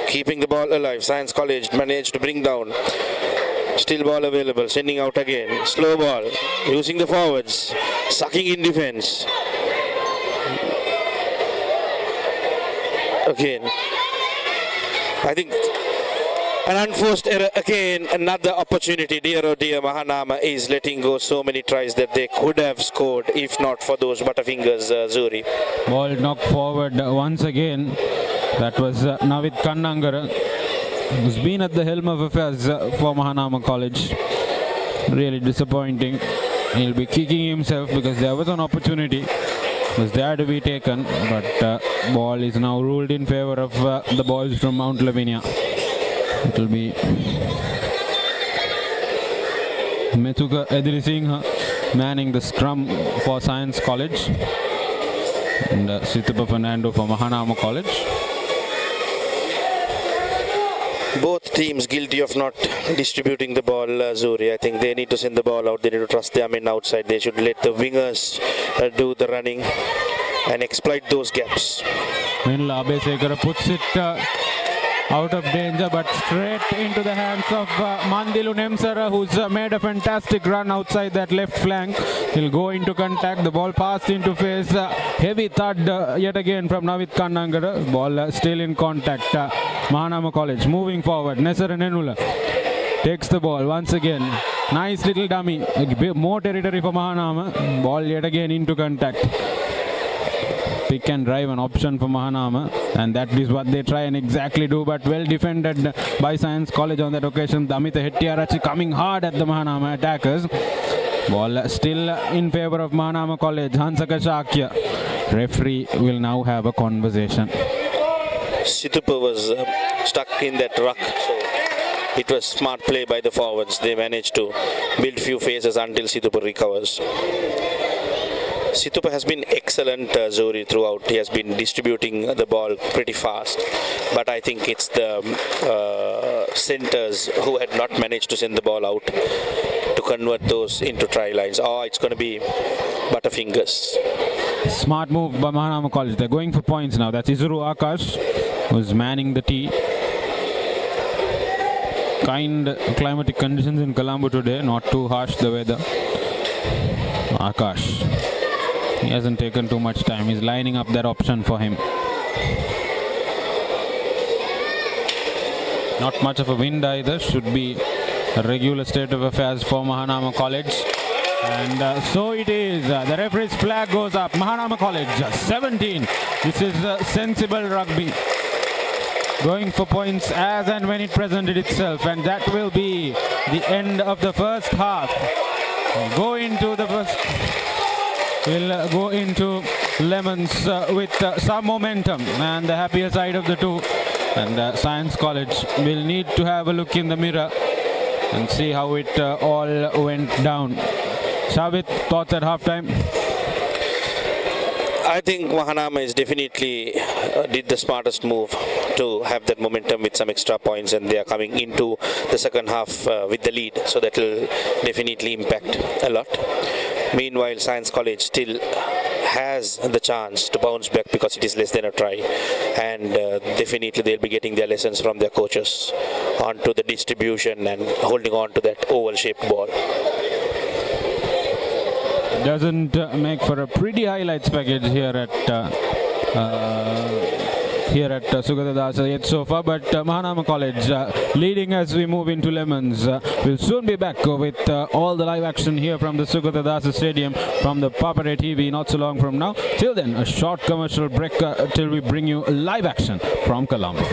S1: Keeping the ball alive. Science College managed to bring down. Still ball available, sending out again. Slow ball, using the forwards, sucking in defense. Again, I think an unforced error again, another opportunity. Dear oh dear, Mahanama is letting go so many tries that they could have scored if not for those butterfingers, Zuri.
S3: Ball knocked forward once again. That was Navid Kannangara, who's been at the helm of affairs for Mahanama College. Really disappointing. He'll be kicking himself because there was an opportunity. Was there to be taken, but ball is now ruled in favor of the boys from Mount Lavinia. It will be Metuka Edirisingha manning the scrum for Science College, and Sitapa Fernando for Mahanama College.
S1: Both teams guilty of not distributing the ball, Zuri. I think they need to send the ball out. They need to trust their men outside. They should let the wingers do the running and exploit those gaps.
S3: Meanwhile, Abesekara puts it out of danger, but straight into the hands of Mandilu Nemsara, who's made a fantastic run outside that left flank. He'll go into contact. The ball passed into face. Heavy thud yet again from Navid Kannangara. Ball still in contact. Mahanama College moving forward. Nesara Nenula takes the ball once again. Nice little dummy. More territory for Mahanama. Ball yet again into contact. Pick and drive an option for Mahanama, and that is what they try and exactly do, but well defended by Science College on that occasion. Damita Hettiarachi coming hard at the Mahanama attackers. Ball still in favor of Mahanama College. Hansaka Shakya. Referee will now have a conversation.
S1: Situpa was stuck in that ruck, so it was smart play by the forwards. They managed to build few phases until Situpa recovers. Situpa has been excellent, Zuri, throughout. He has been distributing the ball pretty fast, but I think it's the centers who had not managed to send the ball out to convert those into try lines. Oh, it's going to be Butterfingers.
S3: Smart move by Mahanama College. They're going for points now. That's Izuru Akash who's manning the tee. Kind climatic conditions in Colombo today, not too harsh the weather. Akash, he hasn't taken too much time. He's lining up that option for him. Not much of a wind either. Should be a regular state of affairs for Mahanama College. And so it is. The referee's flag goes up. Mahanama College 17. This is sensible rugby. Going for points as and when it presented itself, and that will be the end of the first half. We'll go into Lemons with some momentum and the happier side of the two. And Science College will need to have a look in the mirror and see how it all went down. Shabit, thoughts at halftime?
S1: I think Mahanama is definitely did the smartest move to have that momentum with some extra points, and they are coming into the second half with the lead, so that will definitely impact a lot. Meanwhile, Science College still has the chance to bounce back because it is less than a try, and definitely they'll be getting their lessons from their coaches onto the distribution and holding on to that oval-shaped ball.
S3: Doesn't make for a pretty highlights package here at Sugata Dasa yet so far, but Mahanama College leading as we move into Lemons. We'll soon be back with all the live action here from the Sugata Dasa Stadium from the Papare TV not so long from now. Till then, a short commercial break till we bring you live action from Colombo.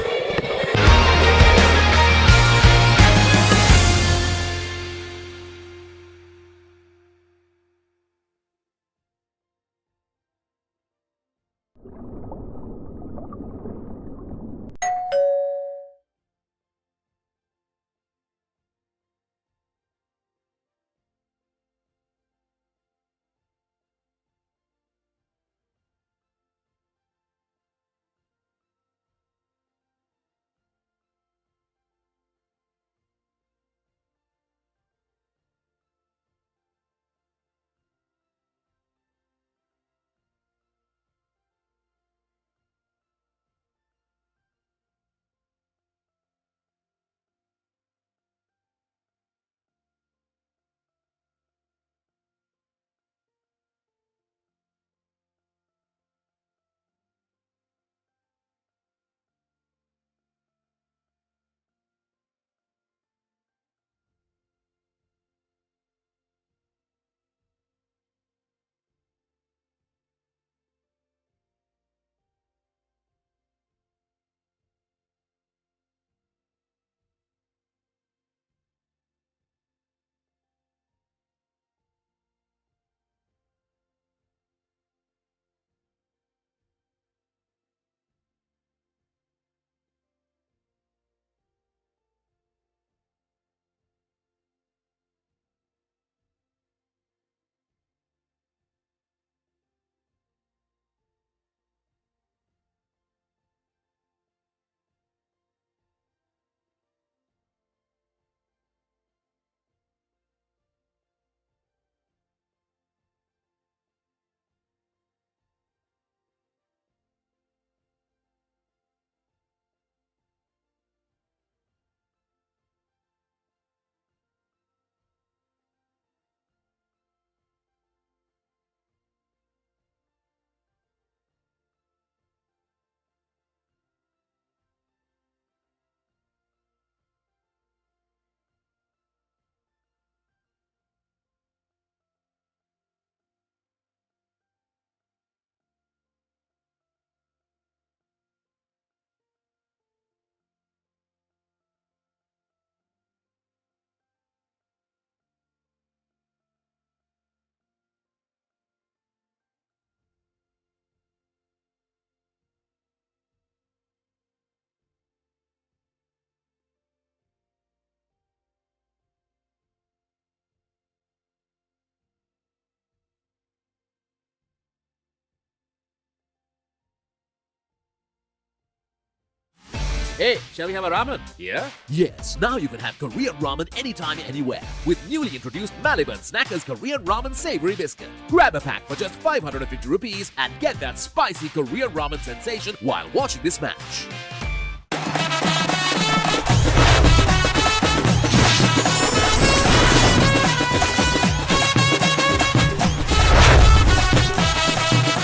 S4: Hey, shall we have a ramen? Yeah?
S2: Yes, now you can have Korean ramen anytime, anywhere with newly introduced Maliban Snackers Korean Ramen Savory Biscuit. Grab a pack for just 550 rupees and get that spicy Korean ramen sensation while watching this match.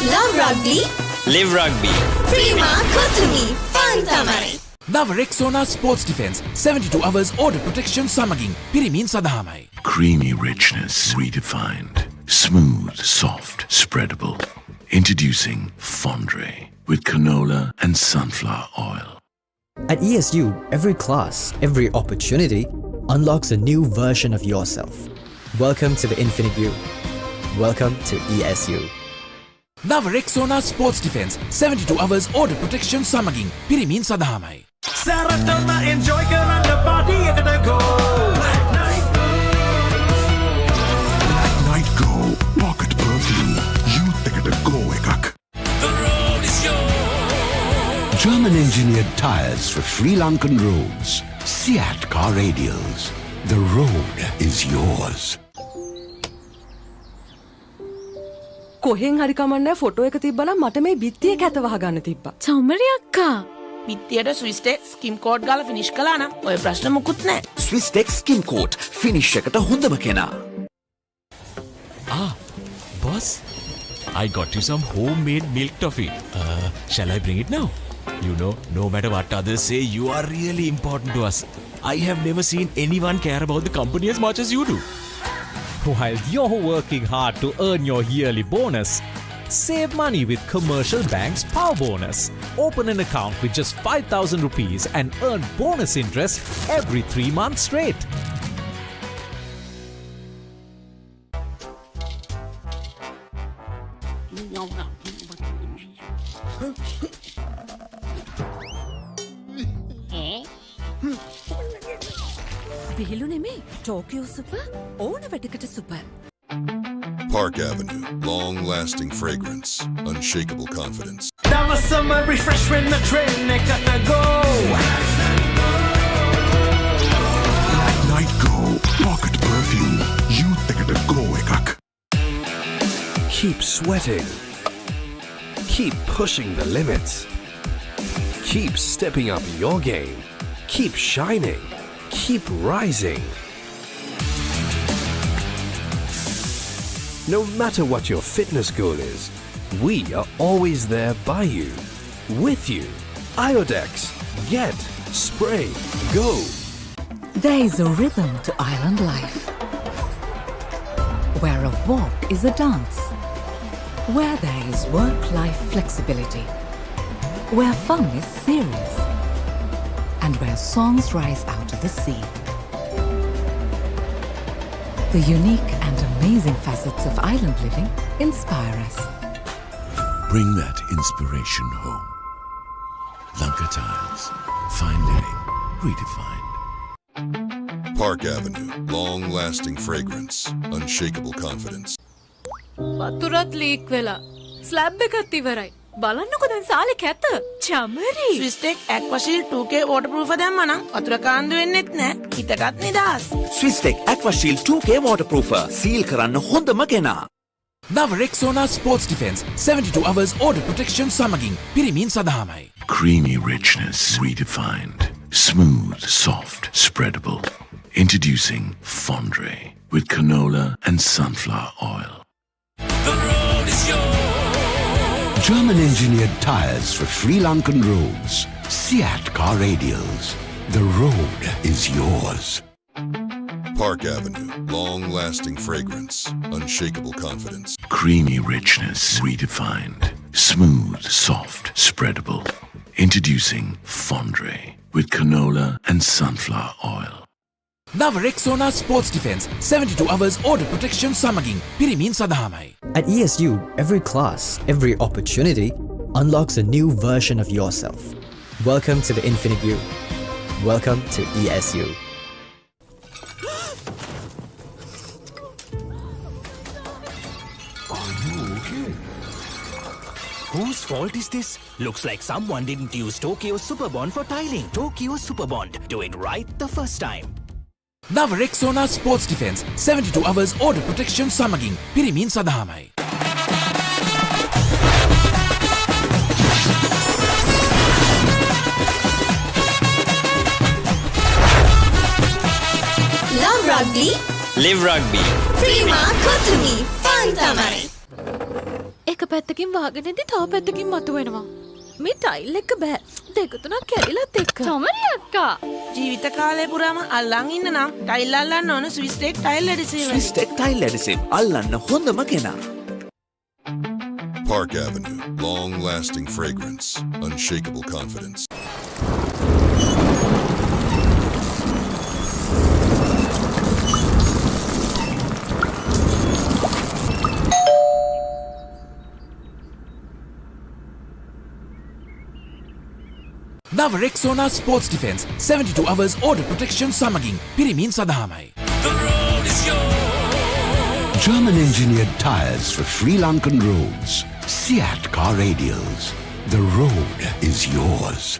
S5: Love rugby?
S6: Live rugby.
S5: Prima Kotumi Fantamai.
S7: Nava Rexona Sports Defense 72 hours order protection samagin pirimin sadahamai.
S8: Creamy richness redefined. Smooth, soft, spreadable. Introducing Fondre with canola and sunflower oil.
S9: At ESU, every class, every opportunity unlocks a new version of yourself. Welcome to the Infinite You. Welcome to ESU.
S7: Nava Rexona Sports Defense 72 hours order protection samagin pirimin sadahamai.
S10: Saratona enjoy karana party ekata go.
S8: Black Night Go Pocket Perfume. Youth ekata go ekak.
S10: The road is yours.
S11: German engineered tires for Sri Lankan roads. Seat car radials. The road is yours.
S12: කොහෙන් හරි කමන්නේ photo එක තිබ්බනම් මට මේ බිත්තිය කැත වහගන්න තිබ්බා.
S13: චෞමරි අක්කා.
S14: බිත්තියට ස්විස් ටෙක් ස්කිම් කෝඩ් ගාලා ෆිනිෂ් කළා නම් ඔය ප්‍රශ්න මුකුත් නැහැ.
S2: Swiss Tech Skim Coat finish එකට හොඳම කෙනා.
S4: Boss, I got you some homemade milk toffee. Shall I bring it now? You know, no matter what others say, you are really important to us. I have never seen anyone care about the company as much as you do.
S15: While you're working hard to earn your yearly bonus, save money with Commercial Bank's Power Bonus. Open an account with just 5,000 rupees and earn bonus interest every 3 months straight.
S12: විහිළු නෙමේ Tokyo super ඕන වැටකට super.
S16: Park Avenue, long-lasting fragrance, unshakable confidence.
S10: That was summer refreshment, the train ekata go.
S8: Black Night Go Pocket Perfume. Youth ekata go ekak.
S11: Keep sweating. Keep pushing the limits. Keep stepping up your game. Keep shining. Keep rising. No matter what your fitness goal is, we are always there by you, with you. Iodex. Get, spray, go.
S17: There is a rhythm to island life, where a walk is a dance, where there is work-life flexibility, where fun is serious, and where songs rise out of the sea. The unique and amazing facets of island living inspire us.
S8: Bring that inspiration home. Lanka Tiles. Fine living. Redefined.
S16: Park Avenue, long-lasting fragrance, unshakable confidence.
S13: වතුරත් leak වෙලා. Slab එකත් ඉවරයි. බලන්නකො දැන් සාලේ කැත. චමරි.
S14: Swiss tech aqua shield 2K waterproof දැම්මා නම් වතුර කාන්දු වෙන්නෙත් නැහැ. හිතටත් නිදහස්.
S2: Swiss Tech Aqua Shield 2K waterproofer seal කරන්න හොඳම කෙනා.
S7: Nava Rexona Sports Defense 72 hours order protection samagin pirimin sadahamai.
S8: Creamy richness redefined. Smooth, soft, spreadable. Introducing Fondre with canola and sunflower oil.
S10: The road is yours.
S11: German engineered tires for Sri Lankan roads. Seat car radials. The road is yours.
S16: Park Avenue, long-lasting fragrance, unshakable confidence.
S8: Creamy richness redefined. Smooth, soft, spreadable. Introducing Fondre with canola and sunflower oil.
S7: Nava Rexona Sports Defense 72 hours order protection samagin pirimin sadahamai.
S9: At ESU, every class, every opportunity unlocks a new version of yourself. Welcome to the Infinite You. Welcome to ESU.
S11: Are you okay? Who's
S7: fault is this? Looks like someone didn't use Tokyo Superbond for tiling. Tokyo Superbond. Do it right the first time. Nava Rexona Sports Defense 72 hours order protection සමගින් පිරිමින් සඳහාමයි.
S5: Love Rugby.
S6: Live Rugby.
S5: Prima Kotumi. Fun tamari.
S13: එක පැත්තකින් වාගෙනදී තව පැත්තකින් මතුවෙනවා. මේ tile එක බෑ. දෙක තුනක් කැඩිලත් එක්ක. තමරි අක්කා.
S14: ජීවිත කාලය පුරාම අල්ලන් ඉන්න නම් ටයිල් අල්ලන්න ඕන Swiss tech tile adhesive.
S7: Swiss tech tile adhesive අල්ලන්න හොඳම කෙනා.
S16: Park Avenue. Long-lasting fragrance. Unshakable confidence.
S7: Nava Rexona Sports Defense 72 hours order protection සමගින් පිරිමින් සඳහාමයි.
S8: German engineered tires for Sri Lankan roads. Seat car radials. The road is yours.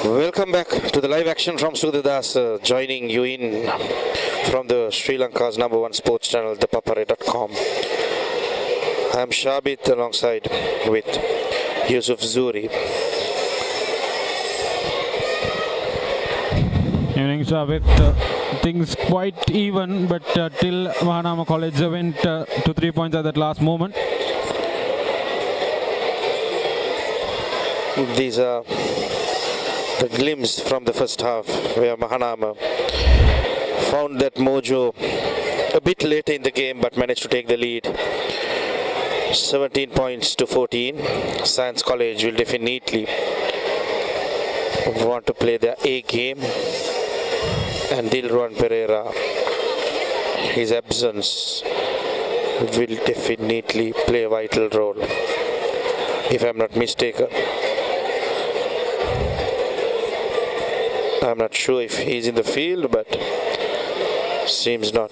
S1: Welcome back to the live action from Sudadas, joining you in from the Sri Lanka's #1 sports channel, the Papare.com. I am Shabit alongside with Yusuf Zuri.
S3: Evening, Shabit. Things quite even, but till Mahanama College went to 3 points at that last moment.
S1: These are the glimpse from the first half where Mahanama found that mojo a bit later in the game but managed to take the lead. 17 points to 14. Science College will definitely want to play their A game, and Dilruan Pereira, his absence will definitely play a vital role, if I'm not mistaken. I'm not sure if he's in the field, but seems not.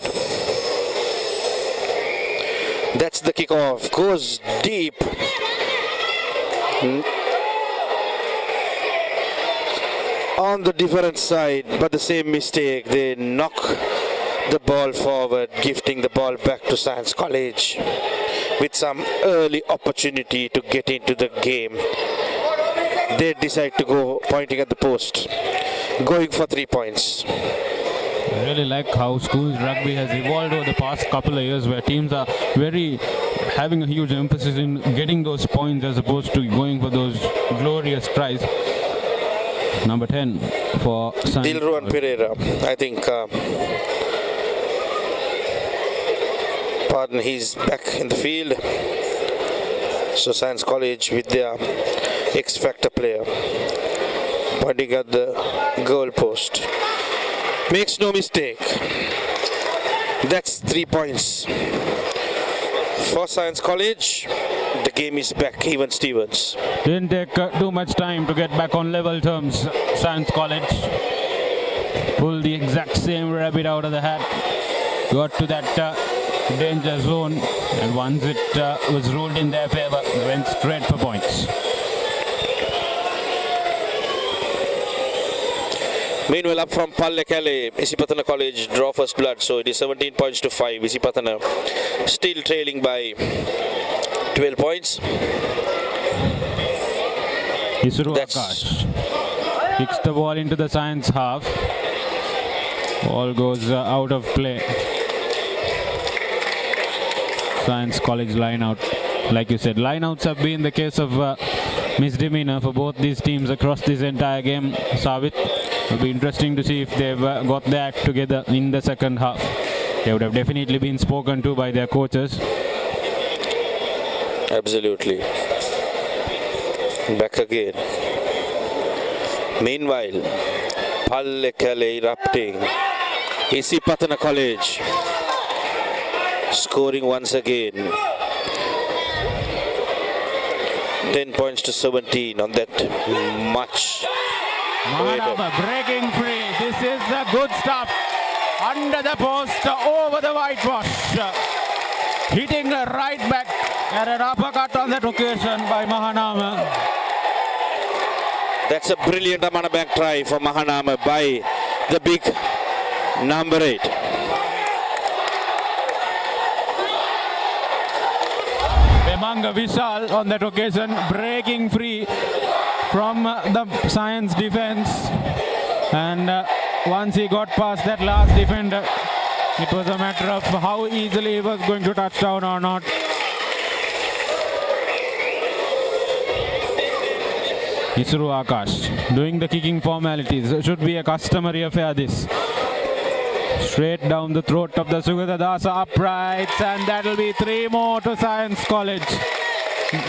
S1: That's the kickoff. Goes deep. On the different side, but the same mistake. They knock the ball forward, gifting the ball back to Science College with some early opportunity to get into the game. They decide to go pointing at the post, going for 3 points.
S3: I really like how schools rugby has evolved over the past couple of years, where teams are having a huge emphasis in getting those points as opposed to going for those glorious tries. Number 10 for
S1: Dilruan Pereira. I think, pardon, he's back in the field. So Science College with their X-Factor player pointing at the goal post. Makes no mistake. That's 3 points for Science College. The game is back, even Stevens.
S3: Didn't take too much time to get back on level terms. Science College pulled the exact same rabbit out of the hat. Got to that danger zone, and once it was ruled in their favor, they went straight for points.
S1: Meanwhile, up from Pallekele, Isipatana College draw first blood, so it is 17 points to 5. Isipatana still trailing by 12 points.
S3: Isuru Akash kicks the ball into the Science half. Ball goes out of play. Science College line out. Like you said, lineouts have been the case of misdemeanor for both these teams across this entire game. Savit, it'll be interesting to see if they've got their act together in the second half. They would have definitely been spoken to by their coaches.
S1: Absolutely. Back again. Meanwhile, Pallekele erupting. Isipatana College scoring once again. 10 points to 17 on that much.
S3: Mahanama breaking free. This is the good stuff. Under the post, over the whitewash. Hitting a right back and an uppercut on that occasion by Mahanama.
S1: That's a brilliant Amana back try for Mahanama by the big number 8.
S3: Vemanga Vishal on that occasion breaking free from the Science defense, and once he got past that last defender, it was a matter of how easily he was going to touch down or not. Isuru Akash doing the kicking formalities. Should be a customary affair this. Straight down the throat of the Sugata Dasa uprights, and that will be 3 more to Science College.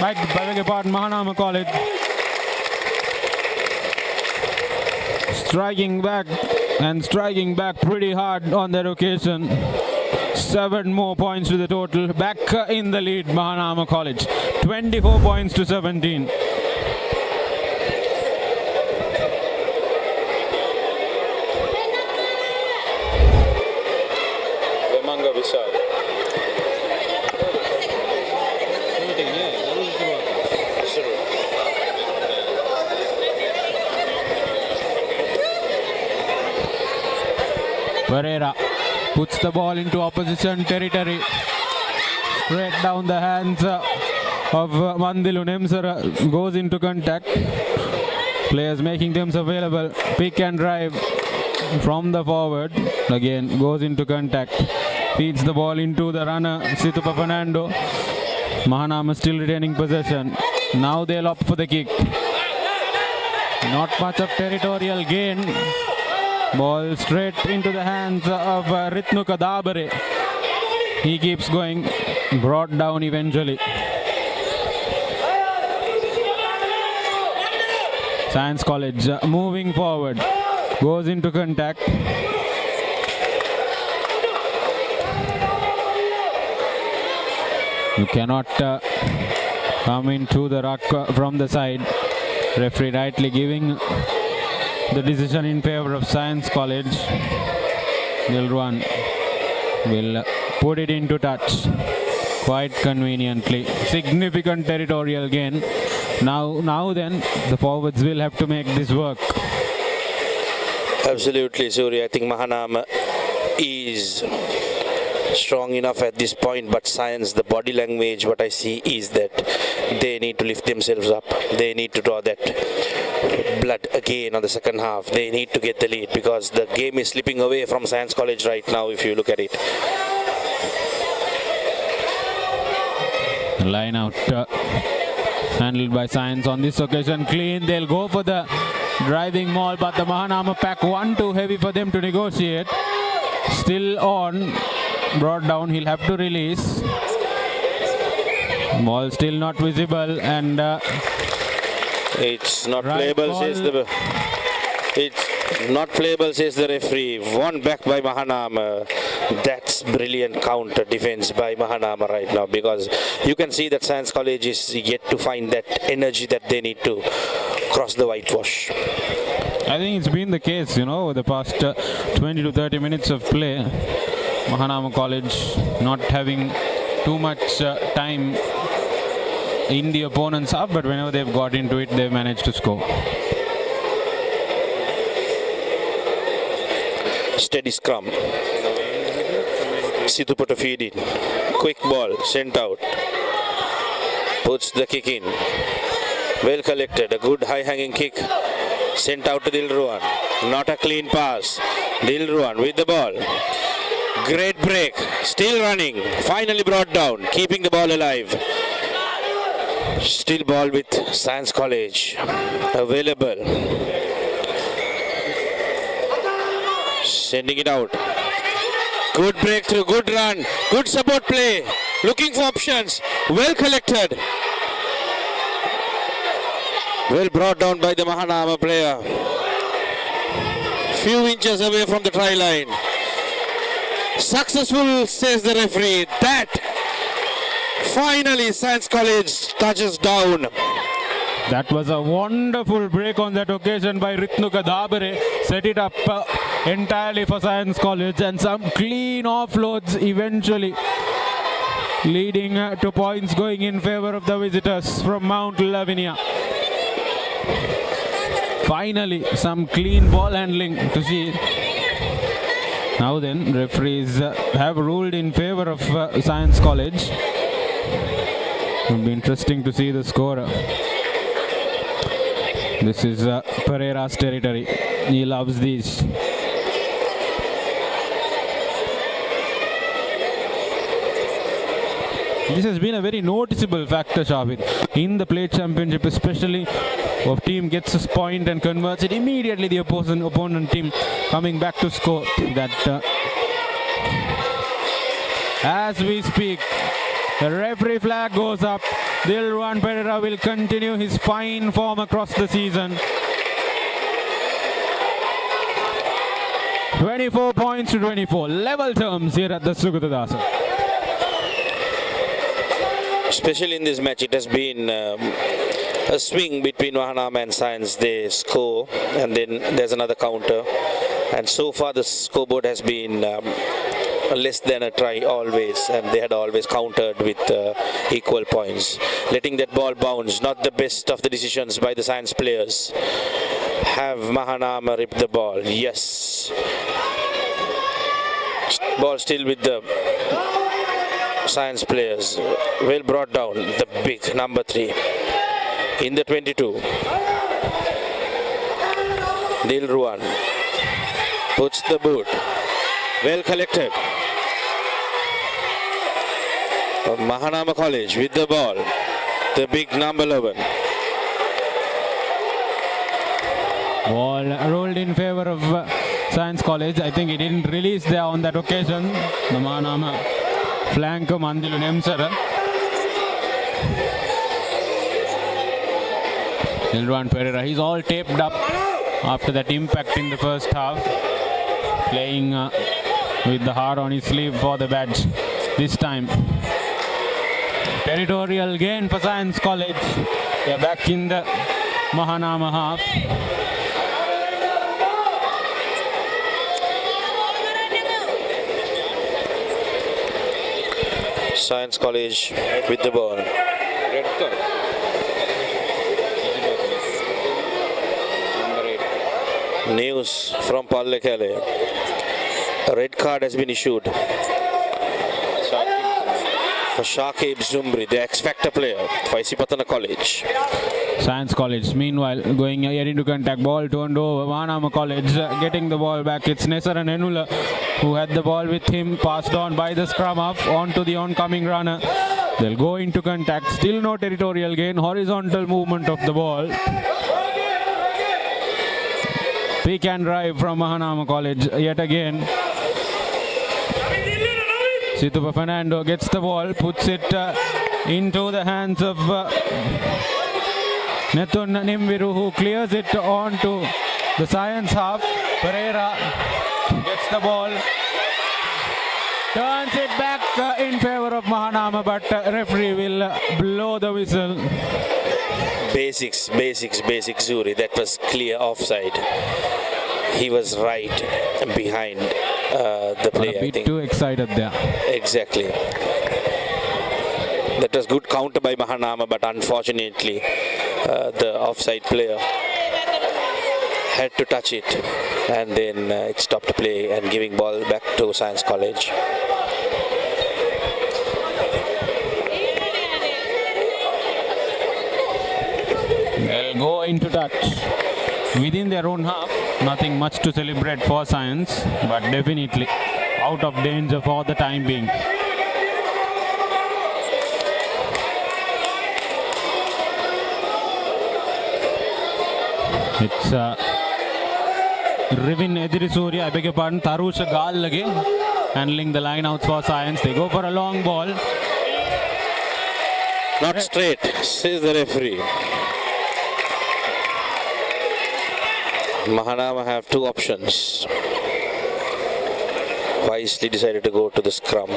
S3: Beg your pardon, Mahanama College. Striking back and striking back pretty hard on that occasion. 7 more points to the total. Back in the lead, Mahanama College. 24 points to 17. Vemanga Vishal. Pereira puts the ball into opposition territory. Straight down the hands of Mandilu. Nemsara goes into contact. Players making themselves available. Pick and drive from the forward. Again goes into contact. Feeds the ball into the runner Situpa Fernando. Mahanama still retaining possession. Now they'll opt for the kick. Not much of territorial gain. Ball straight into the hands of Ritnuka Dabare. He keeps going. Brought down eventually. Science College moving forward. Goes into contact. You cannot come into the ruck from the side. Referee rightly giving the decision in favor of Science College. Dilruan will put it into touch quite conveniently. Significant territorial gain. Now then, the forwards will have to make this work.
S1: Absolutely, Surya. I think Mahanama is strong enough at this point, but Science, the body language, what I see is that they need to lift themselves up. They need to draw that blood again on the second half. They need to get the lead because the game is slipping away from Science College right now if you look at it.
S3: Line out handled by Science on this occasion. Clean. They'll go for the driving maul, but the Mahanama pack one too heavy for them to negotiate. Still on. Brought down. He'll have to release. Ball still not visible, and
S1: it's not playable, says the referee. One back by Mahanama. That's brilliant counter defense by Mahanama right now, because you can see that Science College is yet to find that energy that they need to cross the whitewash.
S3: I think it's been the case, over the past 20 to 30 minutes of play. Mahanama College not having too much time in the opponent's half, but whenever they've got into it, they've managed to score.
S1: Steady scrum. Situpa to feed in. Quick ball sent out. Puts the kick in. Well collected. A good high hanging kick. Sent out to Dilruan. Not a clean pass. Dilruan with the ball. Great break. Still running. Finally brought down. Keeping the ball alive. Still ball with Science College. Available. Sending it out. Good breakthrough. Good run. Good support play. Looking for options. Well collected. Well brought down by the Mahanama player. Few inches away from the try line. Successful, says the referee. That finally Science College touches down.
S3: That was a wonderful break on that occasion by Ritnuka Dabare. Set it up entirely for Science College, and some clean offloads eventually leading to points going in favor of the visitors from Mount Lavinia. Finally, some clean ball handling to see. Now then, referees have ruled in favor of Science College. It will be interesting to see the score. This is Pereira's territory. He loves these. This has been a very noticeable factor, Shahid, in the plate championship, especially if team gets a point and converts it immediately. The opponent team coming back to score. That as we speak, the referee flag goes up. Dilruwan Pereira will continue his fine form across the season. 24 points to 24. Level terms here at the Sugatadasa.
S1: Especially in this match, it has been a swing between Mahanama and Science. They score and then there's another counter. And so far the scoreboard has been less than a try always, and they had always countered with equal points. Letting that ball bounce, not the best of the decisions by the Science players. Have Mahanama rip the ball? Yes. Ball still with the Science players. Well brought down, the big number 3 in the 22. Dilruwan puts the boot. Well collected. Mahanama College with the ball. The big number 11.
S3: Ball rolled in favor of Science College. I think he didn't release there on that occasion. The Mahanama flank Mandilu Nemsara. Dilruwan Pereira, he's all taped up after that impact in the first half. Playing with the heart on his sleeve for the badge this time. Territorial gain for Science College. They're back in the Mahanama half.
S1: Science College with the ball. Red card. News from Pallekele. A red card has been issued for Shakib Zumri, the X-Factor player for Isipatana College.
S3: Science College, meanwhile, going here into contact. Ball turned over. Mahanama College getting the ball back. It's Nesar and Enula who had the ball with him. Passed on by the scrum half onto the oncoming runner. They'll go into contact. Still no territorial gain. Horizontal movement of the ball. Pick and drive from Mahanama College yet again. Situpa Fernando gets the ball, puts it into the hands of Netun Nimviru, who clears it onto the Science half. Pereira gets the ball, turns it back in favor of Mahanama, but referee will blow the whistle.
S1: Basics, Zuri. That was clear offside. He was right behind the play,
S3: a bit
S1: I think.
S3: Too excited there.
S1: Exactly. That was good counter by Mahanama, but unfortunately the offside player had to touch it, and then it stopped play and giving ball back to Science College.
S3: They'll go into touch within their own half. Nothing much to celebrate for Science, but definitely out of danger for the time being. It's Rivin Edirisuri, I beg your pardon, Tarusha Gallage handling the line outs for Science. They go for a long ball.
S1: Not straight, says the referee. Mahanama have two options. Wisely decided to go to the scrum.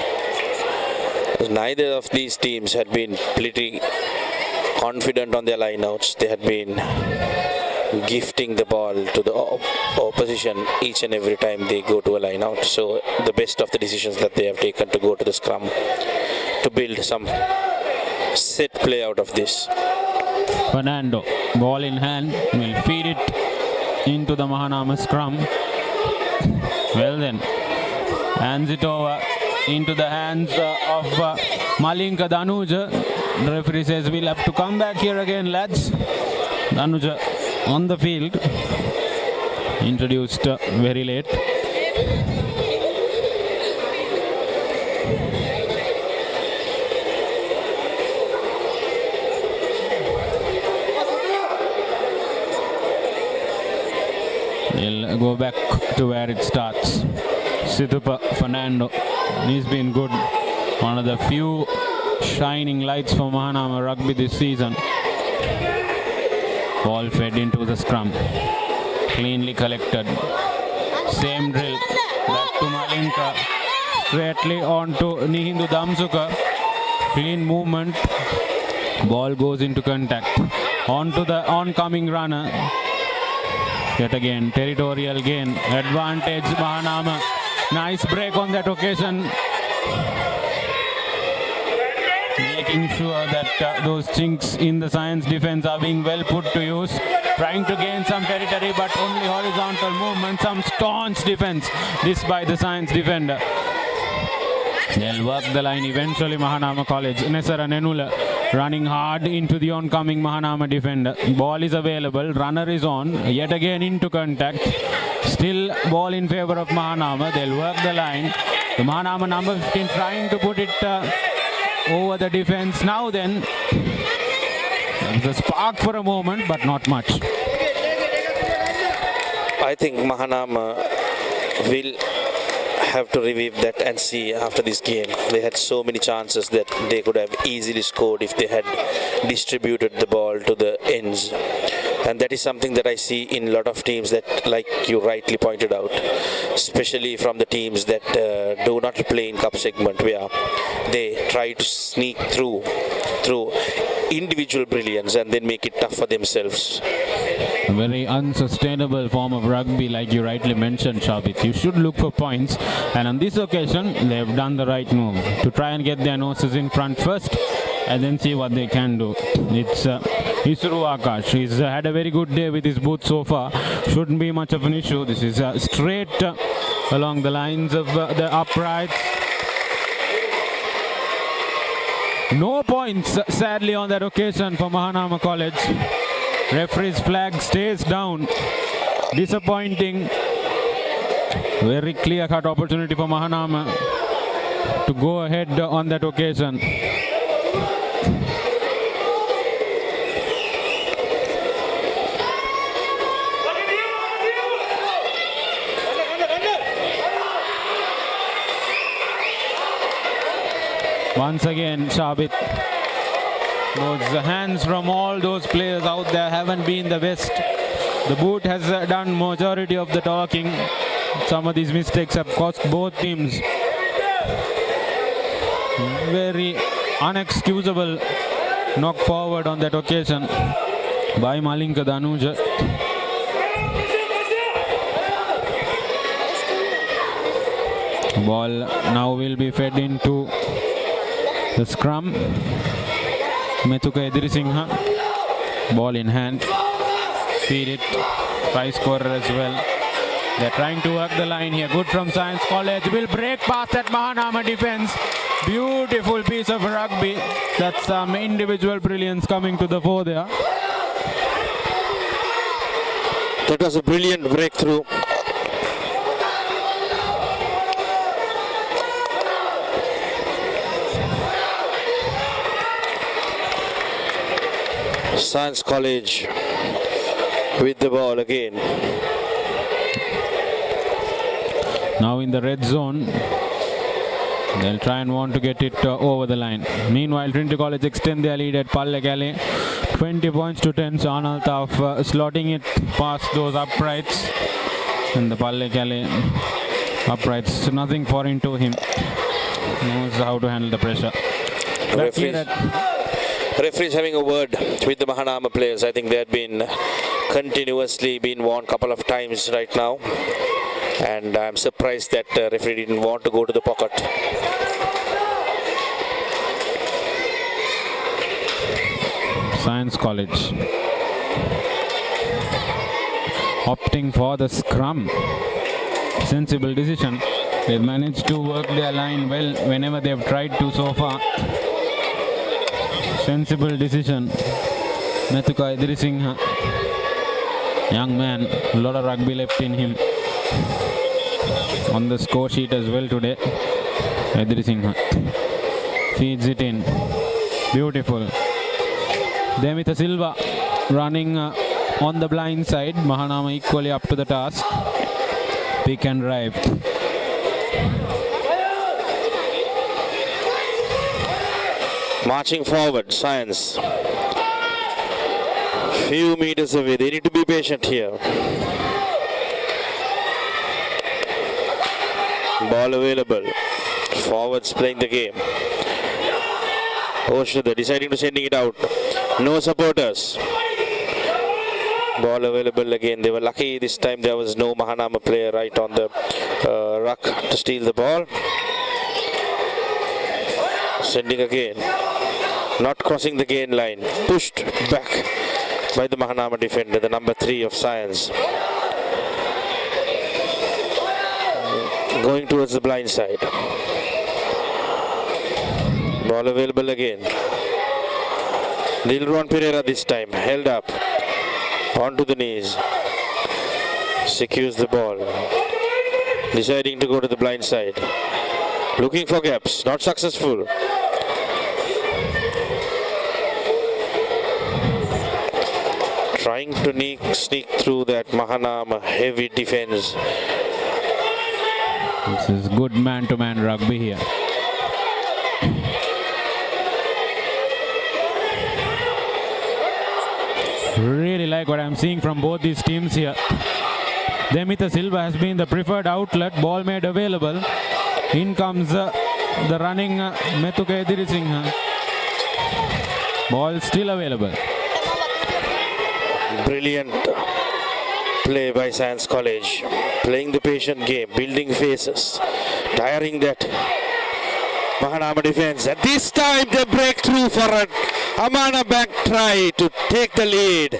S1: Neither of these teams had been pretty confident on their lineouts. They had been gifting the ball to the opposition each and every time they go to a lineout. So the best of the decisions that they have taken to go to the scrum to build some set play out of this.
S3: Fernando, ball in hand, will feed it into the Mahanama scrum. Well then, hands it over into the hands of Malinka Danuja. The referee says we'll have to come back here again, lads. Danuja on the field, introduced very late. He'll go back to where it starts. Situpa Fernando, he's been good. One of the few shining lights for Mahanama Rugby this season. Ball fed into the scrum. Cleanly collected. Same drill. Back to Malinka. Straightly on to Nihindu Damsuka. Clean movement. Ball goes into contact. On to the oncoming runner. Yet again, territorial gain. Advantage Mahanama. Nice break on that occasion. Making sure that those chinks in the Science defense are being well put to use. Trying to gain some territory, but only horizontal movement. Some staunch defense. This by the Science defender. They'll work the line eventually. Mahanama College. Nesara Nenula running hard into the oncoming Mahanama defender. Ball is available. Runner is on. Yet again into contact. Still ball in favor of Mahanama. They'll work the line. The Mahanama number 15 trying to put it over the defense. Now then, there's a spark for a moment, but not much.
S1: I think Mahanama will have to revive that and see after this game. They had so many chances that they could have easily scored if they had distributed the ball to the ends. And that is something that I see in a lot of teams that, like you rightly pointed out, especially from the teams that do not play in cup segment, where they try to sneak through individual brilliance and then make it tough for themselves.
S3: A very unsustainable form of rugby, like you rightly mentioned, Shabit. You should look for points, and on this occasion they have done the right move to try and get their noses in front first and then see what they can do. It's Isuru Akash. He's had a very good day with his boots so far. Shouldn't be much of an issue. This is straight along the lines of the uprights. No points, sadly, on that occasion for Mahanama College. Referee's flag stays down. Disappointing. Very clear-cut opportunity for Mahanama to go ahead on that occasion. Once again, Shabit, those hands from all those players out there haven't been the best. The boot has done majority of the talking. Some of these mistakes have cost both teams. Very unexcusable knock forward on that occasion by Malinka Danuja. Ball now will be fed into the scrum. Metuka Edirisingha, ball in hand, feed it, try scorer as well. They're trying to work the line here. Good from Science College. Will break past that Mahanama defense. Beautiful piece of rugby. That's some individual brilliance coming to the fore there.
S1: That was a brilliant breakthrough. Science College with the ball again.
S3: Now in the red zone, they'll try and want to get it over the line. Meanwhile, Trinity College extend their lead at Pallekele. 20 points to 10. So Analtaf slotting it past those uprights. And the Pallekele uprights, nothing foreign to him. Knows how to handle the pressure.
S1: Referees having a word with the Mahanama players. I think they had been continuously been warned a couple of times right now. And I'm surprised that referee didn't want to go to the pocket.
S3: Science College opting for the scrum. Sensible decision. They've managed to work their line well whenever they've tried to so far. Sensible decision. Methuka Idrisingha, young man, a lot of rugby left in him. On the score sheet as well today. Idrisingha feeds it in. Beautiful. Demitha Silva running on the blind side. Mahanama equally up to the task. Pick and drive.
S1: Marching forward, Science. Few meters away. They need to be patient here. Ball available. Forwards playing the game. Oshada deciding to sending it out. No supporters. Ball available again. They were lucky this time there was no Mahanama player right on the ruck to steal the ball. Sending again. Not crossing the gain line. Pushed back by the Mahanama defender, the number 3 of Science. Going towards the blind side. Ball available again. Dilruan Pereira this time. Held up. Onto the knees. Secures the ball. Deciding to go to the blind side. Looking for gaps. Not successful. Trying to sneak through that Mahanama heavy defense.
S3: This is good man-to-man rugby here. Really like what I'm seeing from both these teams here. Demitha Silva has been the preferred outlet. Ball made available. In comes the running Methuka Edirisinghe. Ball still available.
S1: Brilliant play by Science College. Playing the patient game, building faces, tiring that Mahanama defense. And this time they break through for an Amana back try to take the lead.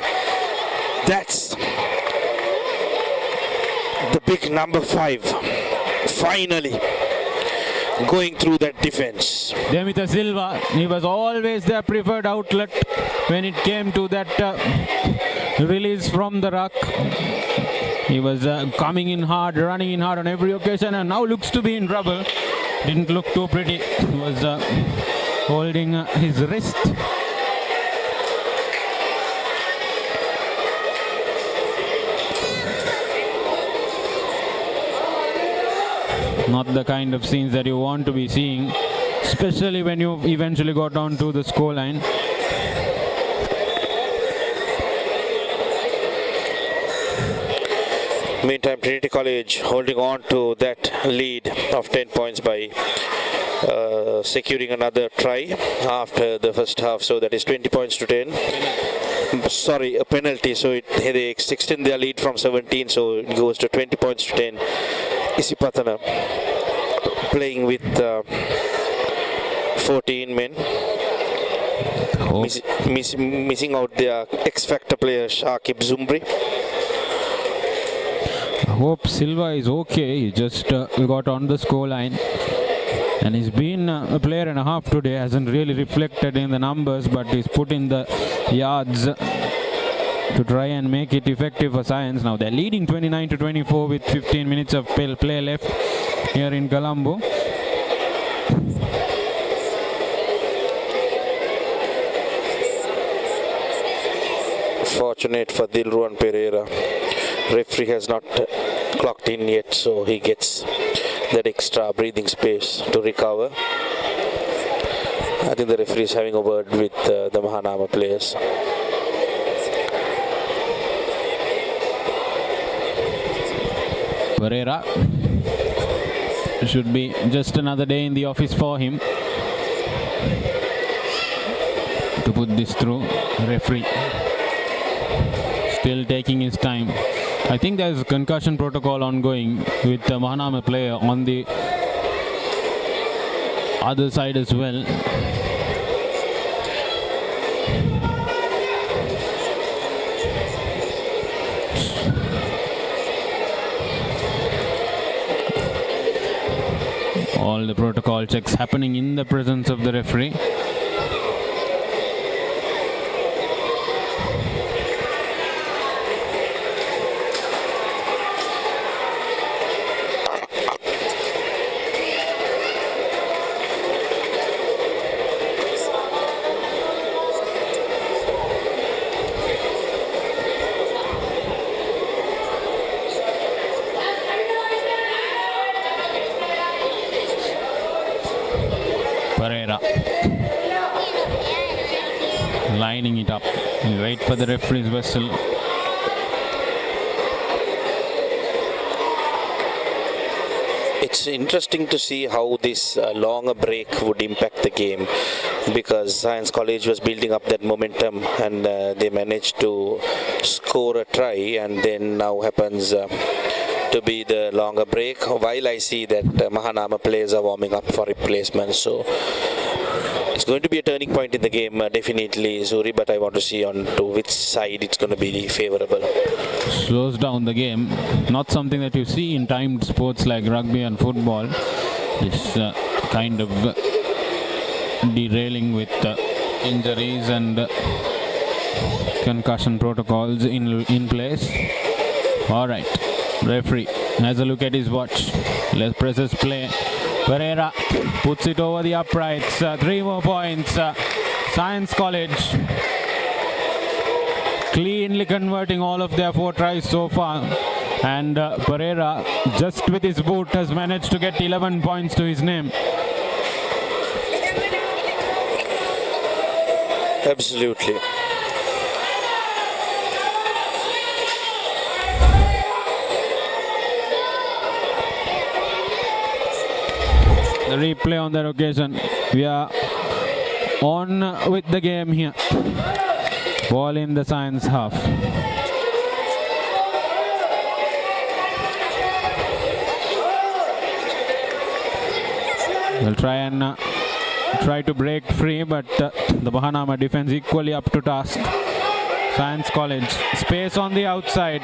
S1: That's the big number 5. Finally going through that defense.
S3: Demitha Silva, he was always their preferred outlet when it came to that release from the ruck. He was coming in hard, running in hard on every occasion, and now looks to be in trouble. Didn't look too pretty. He was holding his wrist. Not the kind of scenes that you want to be seeing, especially when you eventually got down to the scoreline.
S1: Meantime, Trinity College holding on to that lead of 10 points by securing another try after the first half. So that is 20 points to 10. Sorry, a penalty. So they extend their lead from 17. So it goes to 20 points to 10. Isipatana playing with 14 men. Missing out their X-Factor player Shakib Zumbri.
S3: I hope Silva is okay. He just got on the score line. And he's been a player and a half today. Hasn't really reflected in the numbers, but he's put in the yards to try and make it effective for Science. Now they're leading 29-24 with 15 minutes of play left here in Colombo.
S1: Fortunate for Dilruan Pereira. Referee has not clocked in yet, so he gets that extra breathing space to recover. I think the referee is having a word with the Mahanama players.
S3: Pereira, should be just another day in the office for him. to put this through. Referee still taking his time. I think there's a concussion protocol ongoing with the Mahanama player on the other side as well. All the protocol checks happening in the presence of the referee. Lining it up. We'll wait for the referee's whistle.
S1: It's interesting to see how this longer break would impact the game, because Science College was building up that momentum and they managed to score a try, and then now happens to be the longer break, while I see that Mahanama players are warming up for replacement. So it's going to be a turning point in the game, definitely, Zuri, but I want to see on to which side it's going to be favourable.
S3: Slows down the game. Not something that you see in timed sports like rugby and football. This kind of derailing with injuries and concussion protocols in place. Alright, referee has a look at his watch. Let's presses play. Pereira puts it over the uprights. 3 more points. Science College cleanly converting all of their 4 tries so far. And Pereira, just with his boot, has managed to get 11 points to his name.
S1: Absolutely.
S3: The replay on that occasion. We are on with the game here. Ball in the Science half. We'll try to break free, but the Mahanama defense equally up to task. Science College, space on the outside.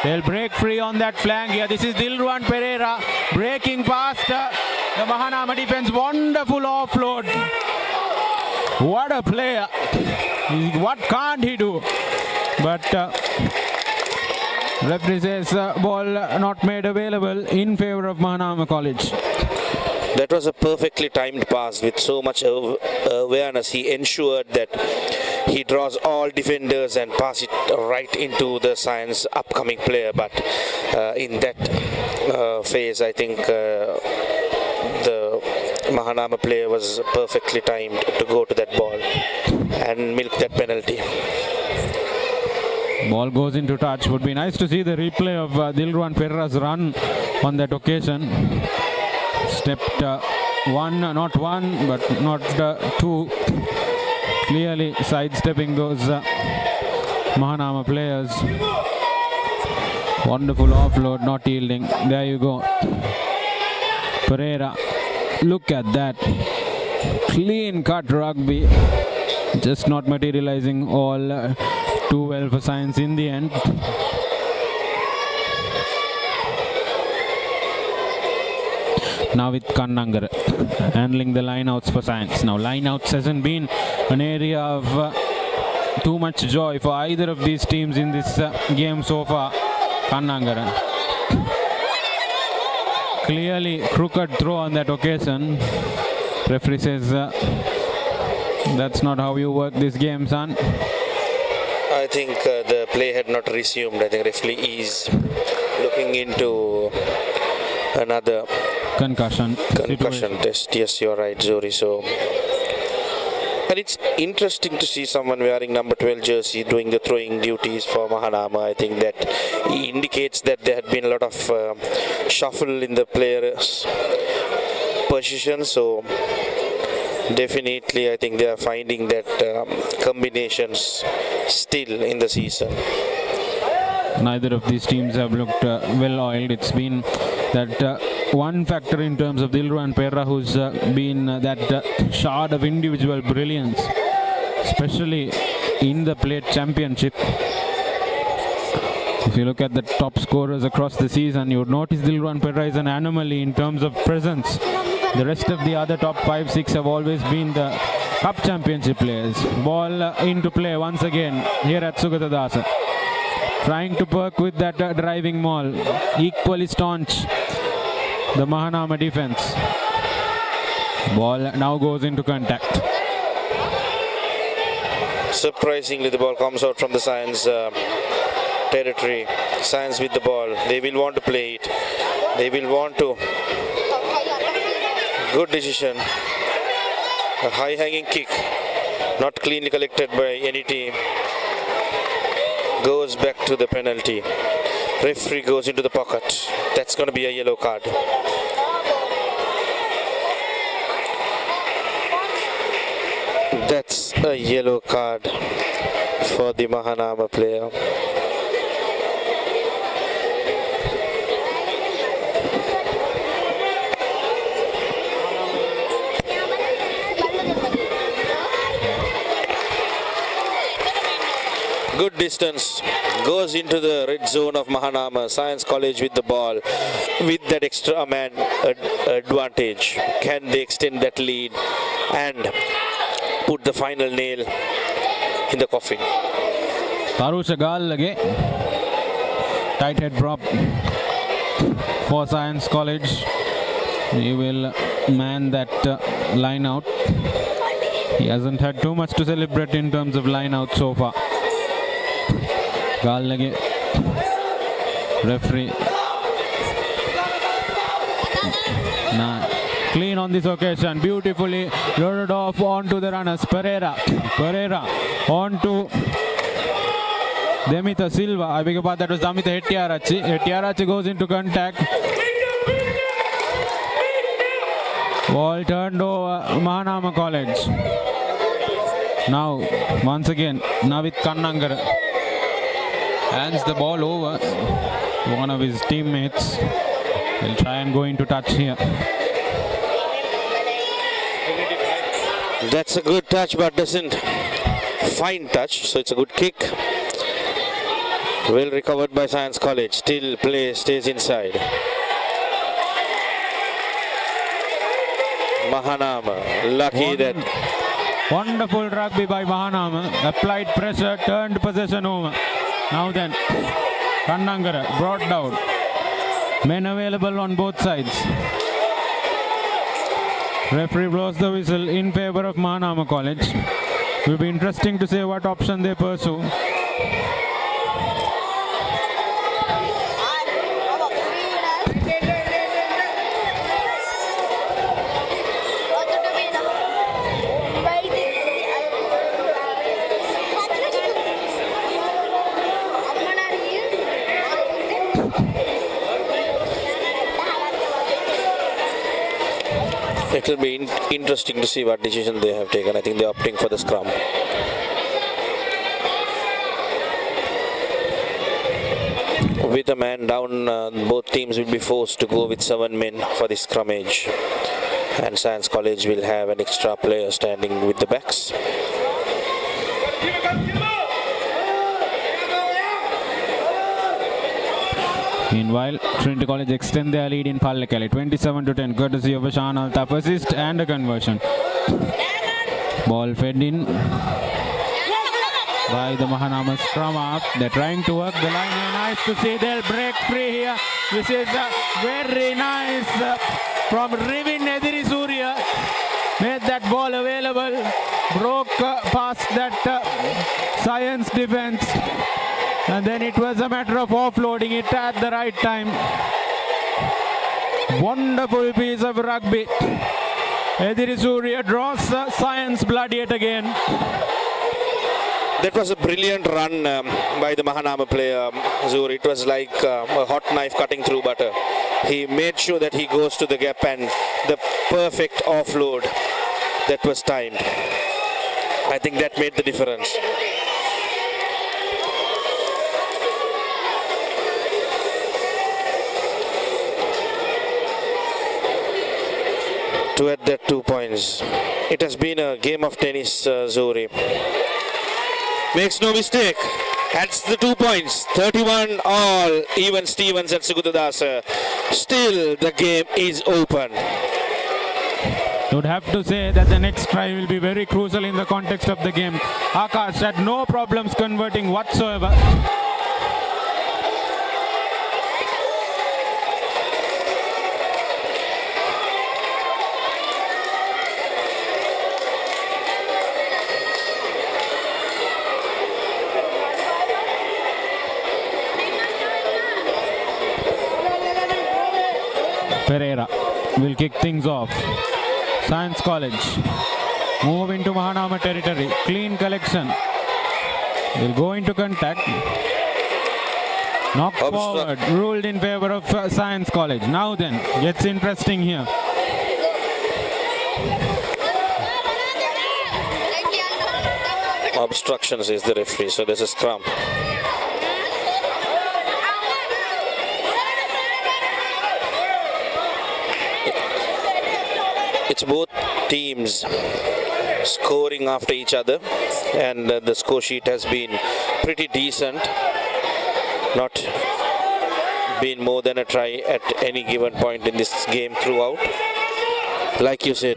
S3: They'll break free on that flank here. This is Dilruwan Pereira breaking past the Mahanama defense. Wonderful offload. What a player. What can't he do? But referee says ball not made available in favor of Mahanama College.
S1: That was a perfectly timed pass with so much awareness. He ensured that he draws all defenders and pass it right into the Science upcoming player. But in that phase, I think the Mahanama player was perfectly timed to go to that ball and milk that penalty.
S3: Ball goes into touch. Would be nice to see the replay of Dilruwan Pereira's run on that occasion. Stepped not one, but not two. Clearly sidestepping those Mahanama players. Wonderful offload, not yielding. There you go. Pereira, look at that. Clean cut rugby. Just not materializing all too well for Science in the end. Now with Kannangara handling the lineouts for Science. Now lineouts hasn't been an area of too much joy for either of these teams in this game so far. Kannangara. Clearly crooked throw on that occasion. Referee says that's not how you work this game, son.
S1: I think the play had not resumed. I think referee is looking into another concussion test. Yes, you're right, Zuri. So, and it's interesting to see someone wearing number 12 jersey doing the throwing duties for Mahanama. I think that indicates that there had been a lot of shuffle in the players' position. So Definitely, I think they are finding that combinations still in the season.
S3: Neither of these teams have looked well oiled. It's been that one factor in terms of Dilru and Perra who's been that shard of individual brilliance, especially in the plate championship. If you look at the top scorers across the season, you would notice Dilru Perra is an anomaly in terms of presence. The rest of the other top 5-6 have always been the cup championship players. Ball into play once again here at Sugatadasa. Trying to perk with that driving maul. Equally staunch the Mahanama defense. Ball now goes into contact.
S1: Surprisingly, the ball comes out from the Science territory. Science with the ball. They will want to play it. They will want to. Good decision. A high-hanging kick. Not cleanly collected by any team. Goes back to the penalty. Referee goes into the pocket. That's going to be a yellow card. That's a yellow card for the Mahanama player. Good distance, goes into the red zone of Mahanama. Science College with the ball, with that extra man advantage. Can they extend that lead and put the final nail in the coffin?
S3: Tarusha Gallage, tight head drop for Science College. He will man that line out. He hasn't had too much to celebrate in terms of line out so far. Gallage, referee. Clean on this occasion, beautifully loaded off onto the runners. Pereira onto Demita Silva. I beg your pardon, that was Damita Hettiarachi. Hettiarachi goes into contact. Ball turned over Mahanama College. Now, once again, Navit Kannangara hands the ball over to one of his teammates. He'll try and go into touch here.
S1: That's a good touch, but doesn't fine touch, so it's a good kick. Well recovered by Science College. Still play stays inside. Mahanama, lucky that.
S3: Wonderful rugby by Mahanama. Applied pressure, turned possession over. Now then, Kannangara brought down. Men available on both sides. Referee blows the whistle in favor of Mahanama College. It will be interesting to see what option they pursue.
S1: It will be interesting to see what decision they have taken. I think they're opting for the scrum. With a man down, both teams will be forced to go with 7 men for the scrummage. And Science College will have an extra player standing with the backs.
S3: Meanwhile, Trinity College extend their lead in Pallekele, 27-10, courtesy of a Shan Altaf assist and a conversion. Ball fed in by the Mahanama scrum half. They're trying to work the line here. Nice to see they'll break free here. This is very nice from Rivin Ediri Surya. Made that ball available. Broke past that Science defense. And then it was a matter of offloading it at the right time. Wonderful piece of rugby. Ediri Surya draws Science blood yet again.
S1: That was a brilliant run by the Mahanama player, Zur. It was like a hot knife cutting through butter. He made sure that he goes to the gap and the perfect offload that was timed. I think that made the difference. To add that 2 points. It has been a game of tennis, Zuri. Makes no mistake. Adds the 2 points. 31 all. Even Stevens and Sugutadasa. Still the game is open.
S3: Would have to say that the next try will be very crucial in the context of the game. Akash had no problems converting whatsoever. Pereira will kick things off. Science College move into Mahanama territory. Clean collection. Will go into contact. Knock forward. Ruled in favor of Science College. Now then, gets interesting here.
S1: Obstructions is the referee, so there's a scrum. It's both teams scoring after each other, and the score sheet has been pretty decent. Not been more than a try at any given point in this game throughout. Like you said,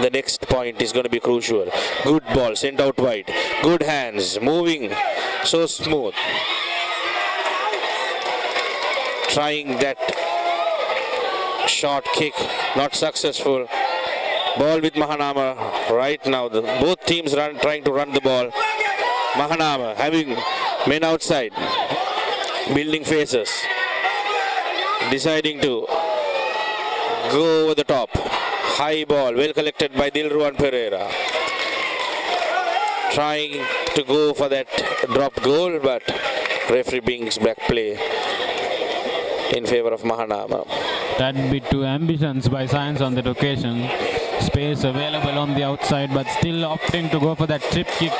S1: the next point is going to be crucial. Good ball sent out wide. Good hands, moving so smooth. Trying that short kick, not successful. Ball with Mahanama right now. Both teams trying to run the ball. Mahanama having men outside, building faces, deciding to go over the top. High ball, well collected by Dilruwan Pereira. Trying to go for that drop goal, but referee brings back play in favor of Mahanama.
S3: That bit to ambitions by Science on that occasion. Space available on the outside, but still opting to go for that chip kick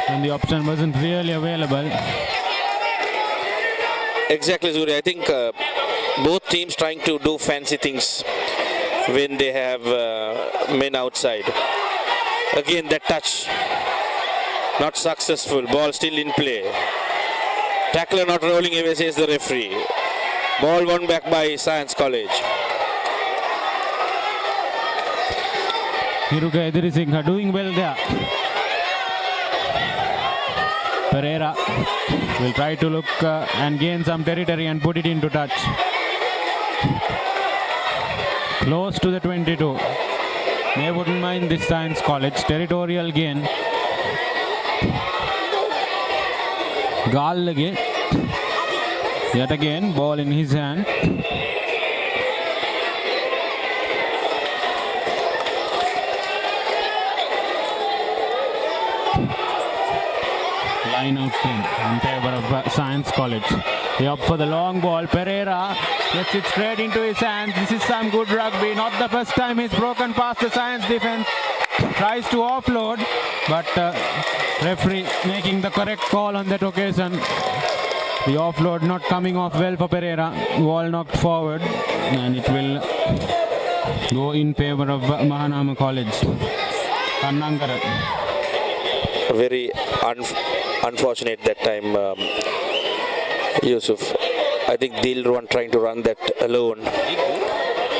S3: when the option wasn't really available.
S1: Exactly, Zuri. I think both teams trying to do fancy things when they have men outside. Again, that touch not successful. Ball still in play. Tackler not rolling away, says the referee. Ball won back by Science College.
S3: Hiruka Edirisinghe doing well there. Pereira will try to look and gain some territory and put it into touch. Close to the 22. They wouldn't mind this Science College. Territorial gain. Gallage. Yet again, ball in his hand. Line out in favor of Science College. He up for the long ball. Pereira gets it straight into his hands. This is some good rugby. Not the first time he's broken past the Science defense. Tries to offload, but referee making the correct call on that occasion. The offload not coming off well for Pereira. Ball knocked forward, and it will go in favor of Mahanama College. Kannangara.
S1: Very unfortunate that time, Yusuf. I think Dilruwan trying to run that alone.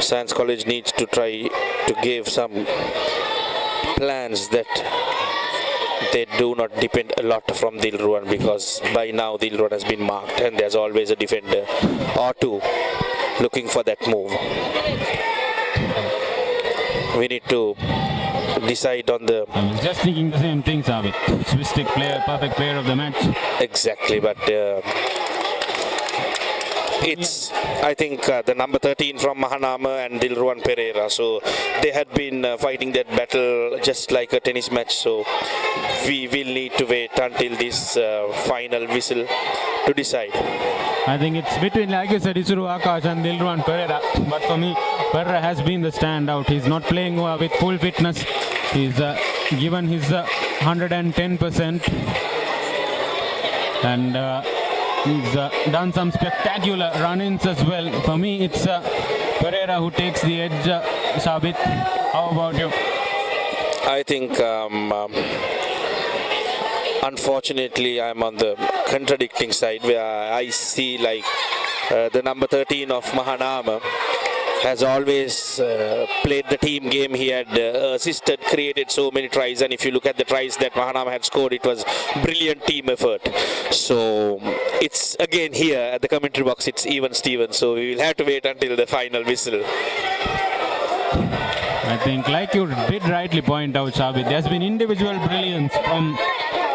S1: Science College needs to try to give some plans that they do not depend a lot from Dilruwan, because by now Dilruwan has been marked and there's always a defender or two looking for that move. We need to decide on the...
S3: I was just thinking the same thing, Sabit. Swiss stick player, perfect player of the match.
S1: Exactly, but it's, I think, the number 13 from Mahanama and Dilruwan Pereira. So they had been fighting that battle just like a tennis match. So we will need to wait until this final whistle to decide.
S3: I think it's between, like you said, Isuru Akash and Dilruwan Pereira. But for me, Pereira has been the standout. He's not playing with full fitness. He's given his 110%. And he's done some spectacular run-ins as well. For me, it's Pereira who takes the edge. Sabit, how about you?
S1: I think unfortunately I'm on the contradicting side, where I see like the number 13 of Mahanama has always played the team game. He had assisted, created so many tries, and if you look at the tries that Mahanama had scored, it was brilliant team effort. So it's again here at the commentary box, it's even Steven, so we will have to wait until the final whistle.
S3: I think, like you did rightly point out, Sabit, there's been individual brilliance from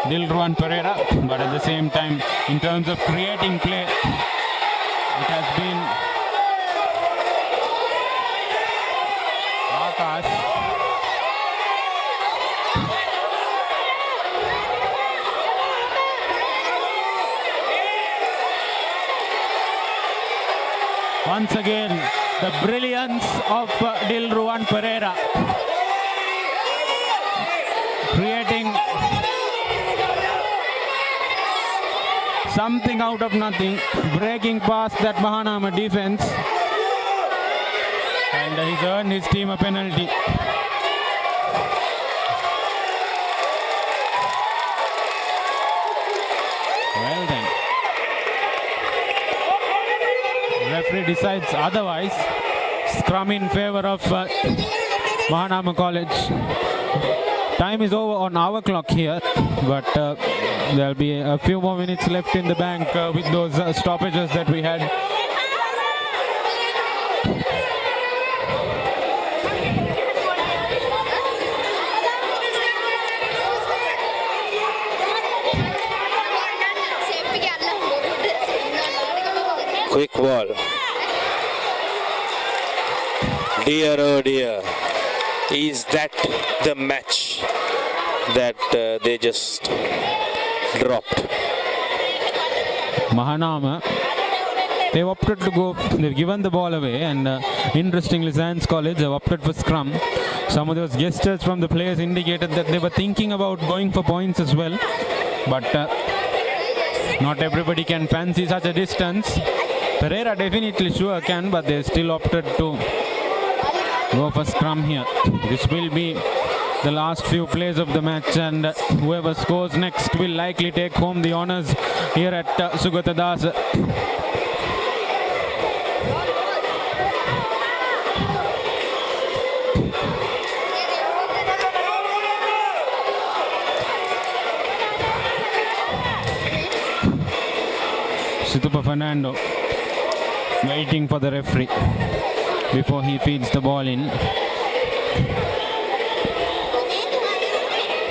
S3: Dilruwan Pereira, but at the same time, in terms of creating play, it has been Akash. Once again, the brilliance of Dilruwan Pereira, creating something out of nothing, breaking past that Mahanama defense, and he's earned his team a penalty. Well then, referee decides otherwise. Scrum in favor of Mahanama College. Time is over on our clock here, but there'll be a few more minutes left in the bank with those stoppages that we had.
S1: Quick ball. Dear oh dear, is that the match that they just dropped?
S3: Mahanama, they've opted to go, they've given the ball away, and interestingly, Science College have opted for scrum. Some of those gestures from the players indicated that they were thinking about going for points as well, but not everybody can fancy such a distance. Pereira definitely sure can, but they still opted to go for scrum here. This will be the last few plays of the match, and whoever scores next will likely take home the honours here at Sugata Das. Situpa Fernando waiting for the referee before he feeds the ball in.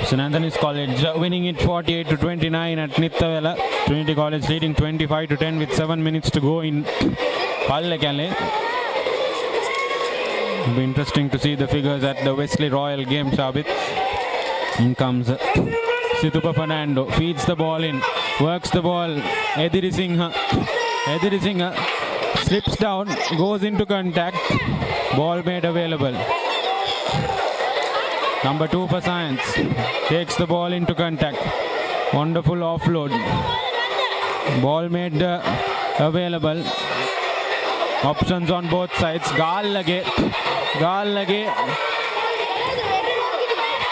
S3: St. Anthony's College winning it 48-29 at Nittavela. Trinity College leading 25-10 with 7 minutes to go in Pallekale. It'll be interesting to see the figures at the Wesley Royal game, Sabit. In comes Situpa Fernando, feeds the ball in, works the ball. Ediri Singha slips down, goes into contact. Ball made available. Number 2 for Science takes the ball into contact. Wonderful offload. Ball made available. Options on both sides. Gaal lage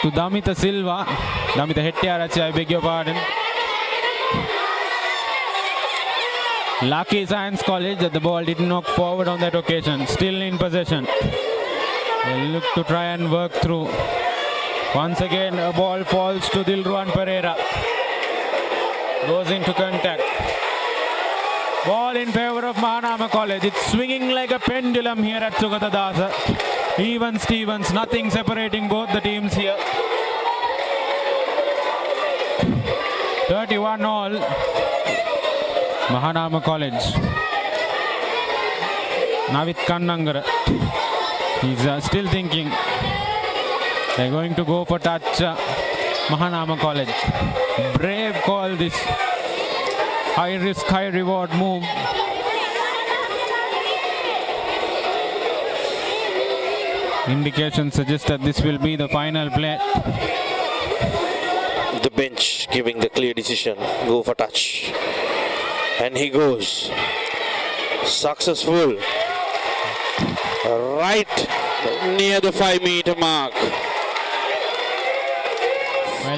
S3: to Damita Silva. Damita Hettiarachi, I beg your pardon. Lucky Science College that the ball didn't knock forward on that occasion. Still in possession. They look to try and work through. Once again, a ball falls to Dilruwan Pereira. Goes into contact. Ball in favor of Mahanama College. It's swinging like a pendulum here at Sugata Dasa. Even Stevens, nothing separating both the teams here. 31 all. Mahanama College. Navit Kannangara. He's still thinking. They're going to go for touch. Mahanama College. Brave call, this high risk, high reward move. Indications suggest that this will be the final play.
S1: The bench giving the clear decision, go for touch. And he goes. Successful. Right near the 5-meter mark.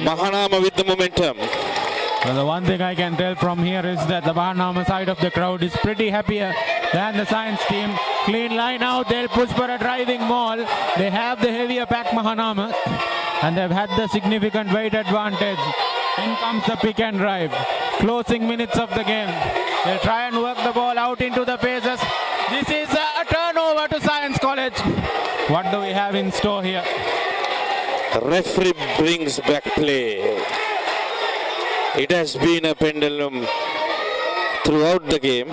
S1: Mahanama with the momentum.
S3: Well, the one thing I can tell from here is that the Mahanama side of the crowd is pretty happier than the Science team. Clean line out, they'll push for a driving maul. They have the heavier pack Mahanama and they've had the significant weight advantage. In comes the pick and drive. Closing minutes of the game. They'll try and work the ball out into the faces. This is a turnover to Science College. What do we have in store here?
S1: Referee brings back play. It has been a pendulum throughout the game,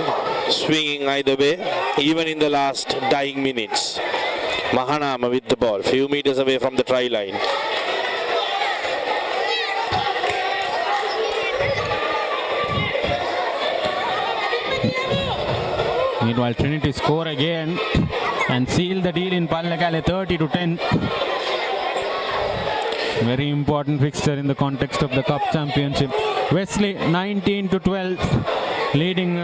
S1: swinging either way, even in the last dying minutes. Mahanama with the ball, few meters away from the try line.
S3: Meanwhile, Trinity score again and seal the deal in Pallekale 30-10. Very important fixture in the context of the Cup Championship. Wesley 19-12 leading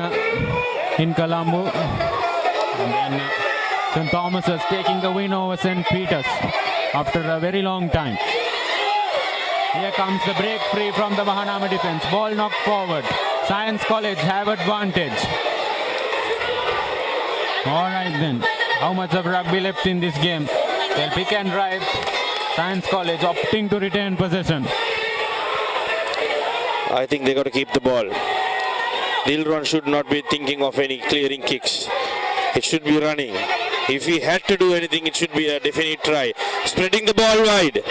S3: in Colombo. And then St. Thomas is taking the win over St. Peter's after a very long time. Here comes the break free from the Mahanama defense. Ball knocked forward. Science College have advantage. Alright then, how much of rugby left in this game? They'll pick and drive. Science College opting to retain possession.
S1: I think they got to keep the ball. Dilron should not be thinking of any clearing kicks. It should be running. If he had to do anything, it should be a definite try. Spreading the ball wide.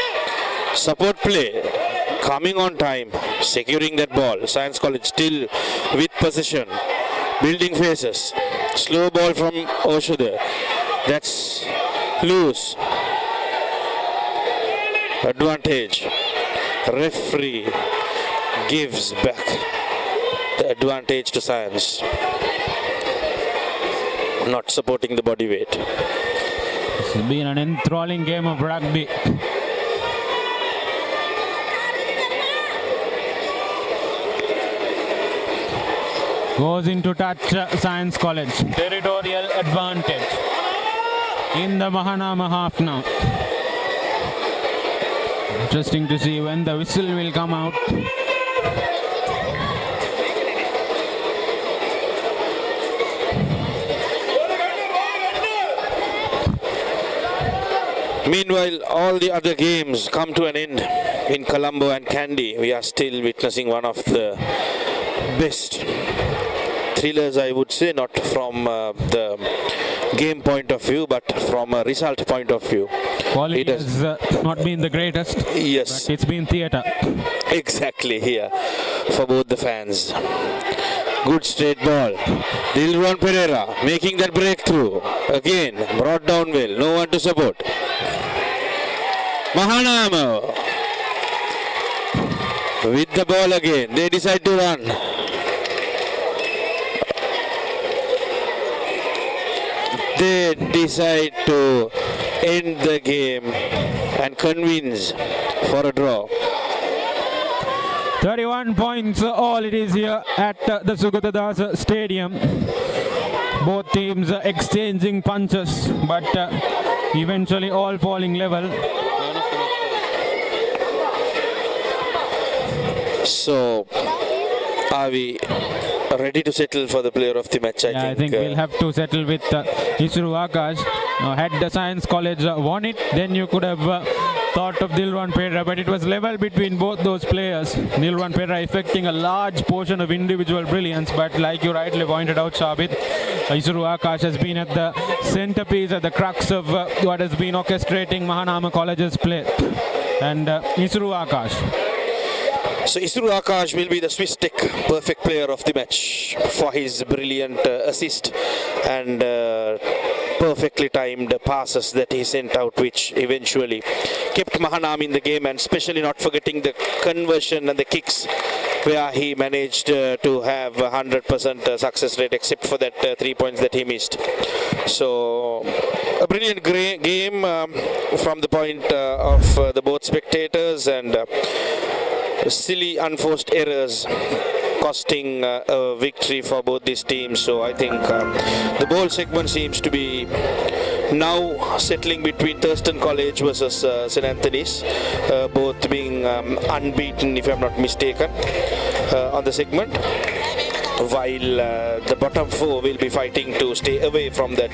S1: Support play. Coming on time. Securing that ball. Science College still with possession. Building faces. Slow ball from Oshuda. That's loose. Advantage. Referee gives back the advantage to Science. Not supporting the body weight.
S3: This has been an enthralling game of rugby. Goes into touch Science College. Territorial advantage in the Mahanama half now. Interesting to see when the whistle will come out.
S1: Meanwhile, all the other games come to an end in Colombo and Kandy. We are still witnessing one of the best thrillers, I would say, not from the game point of view, but from a result point of view.
S3: Quality has not been the greatest.
S1: Yes.
S3: But it's been theatre.
S1: Exactly here for both the fans. Good straight ball. Dilron Pereira making that breakthrough. Again, brought down well. No one to support. Mahanama with the ball again. They decide to run. They decide to end the game and convince for a draw.
S3: 31 points all it is here at the Sugatadas Stadium. Both teams exchanging punches, but eventually all falling level.
S1: So, are we ready to settle for the player of the match?
S3: I think we'll have to settle with Isru Akash. Had the Science College won it, then you could have thought of Dilwan Pereira, but it was level between both those players. Dilwan Pereira effecting a large portion of individual brilliance, but like you rightly pointed out, Shabit, Isru Akash has been at the centerpiece, at the crux of what has been orchestrating Mahanama College's play. And Isru Akash.
S1: So Isru Akash will be the Swiss Tech perfect player of the match for his brilliant assist and perfectly timed passes that he sent out, which eventually kept Mahanama in the game, and especially not forgetting the conversion and the kicks where he managed to have 100% success rate except for that 3 points that he missed. So a brilliant game from the point of the both spectators, and silly unforced errors costing a victory for both these teams. So I think the ball segment seems to be now settling between Thurston College versus St. Anthony's, both being unbeaten, if I'm not mistaken, on the segment, while the bottom four will be fighting to stay away from that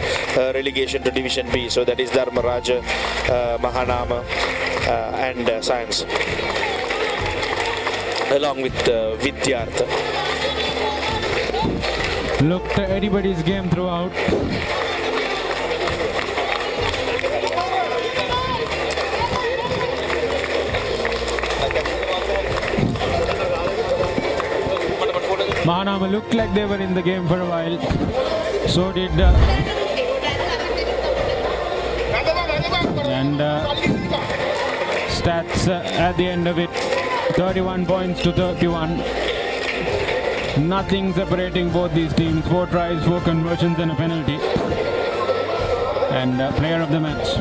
S1: relegation to Division B. So that is Dharmaraja, Mahanama and Science, along with Vidyartha.
S3: Looked at anybody's game throughout. Mahanama looked like they were in the game for a while. So did and stats at the end of it, 31 points to 31. Nothing separating both these teams. 4 tries, 4 conversions and a penalty. And player of the match.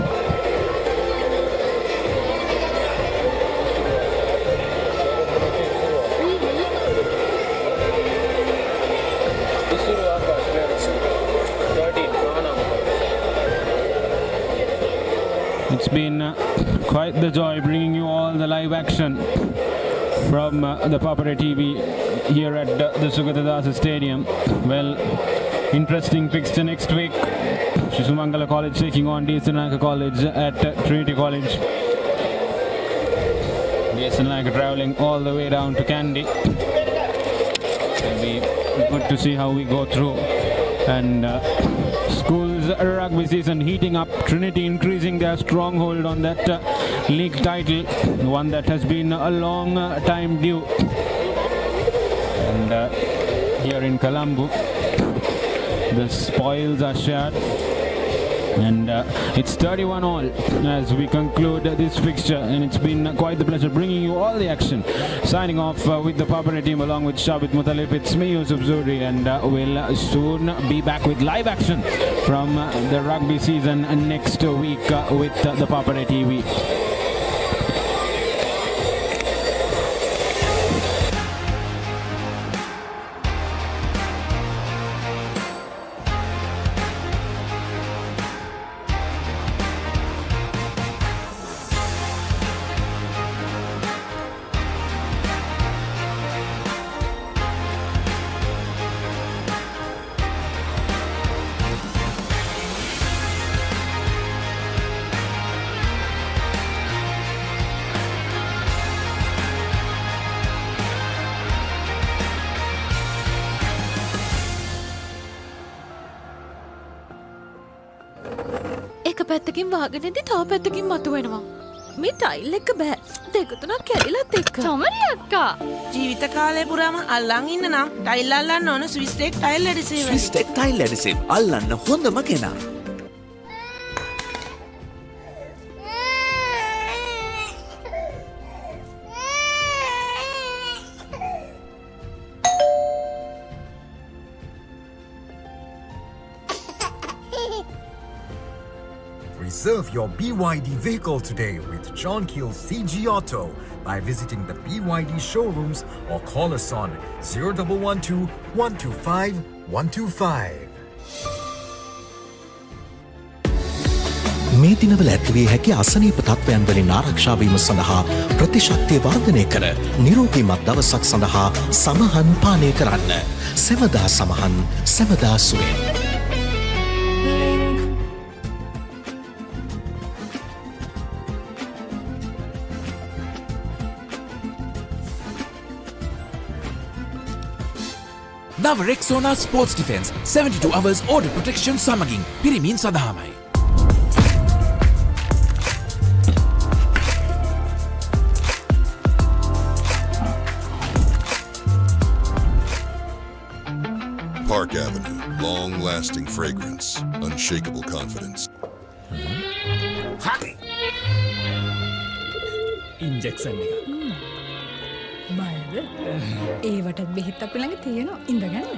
S3: It's been quite the joy bringing you all the live action from the Papare TV here at the Sugatadasa Stadium. Well, interesting fixture next week. Shisumangala College taking on D.S. Naka College at Trinity College. D.S. Naka travelling all the way down to Kandy. It'll be good to see how we go through. And school's rugby season heating up. Trinity increasing their stronghold on that league title, one that has been a long time due. And here in Colombo, the spoils are shared. And it's 31 all as we conclude this fixture, and it's been quite the pleasure bringing you all the action. Signing off with the Papare team along with Shabit Mutalib. It's me, Yusuf Zuri, and we'll soon be back with live action from the rugby season next week with the Papare TV.
S13: පැත්තකින් වාගෙනදී තව පැත්තකින් මතුවෙනවා. මේ tile එක බෑ. දෙක තුනක් කැඩිලත් එක්ක.
S14: තමරි අක්කා. ජීවිත කාලය පුරාම අල්ලන් ඉන්න නම් ටයිල් අල්ලන්න ඕන Swiss tech tile adhesive.
S7: Swiss tech tile adhesive අල්ලන්න හොඳම කෙනා.
S6: Reserve your BYD vehicle today with John Keel CG Auto by visiting the BYD showrooms or call us on 0112 125 125.
S18: මේ දිනවල ඇතිවිය හැකි අසනීප තත්ත්වයන් වලින් ආරක්ෂා වීම සඳහා ප්‍රතිශක්තිය වර්ධනය කර නිරෝගීමත් දවසක් සඳහා සමහන් පානය කරන්න. සෙවදා සමහන් සෙවදා සුවෙන්.
S7: Now Rexona Sports Defense 72 hours order protection සමගින් පිරිමින් සඳහාමයි.
S16: Park Avenue, long-lasting fragrance, unshakable confidence.
S19: Injection එක. බයද? ඒවට බෙහෙත් අපි ළඟ තියෙනවා. ඉඳගන්න.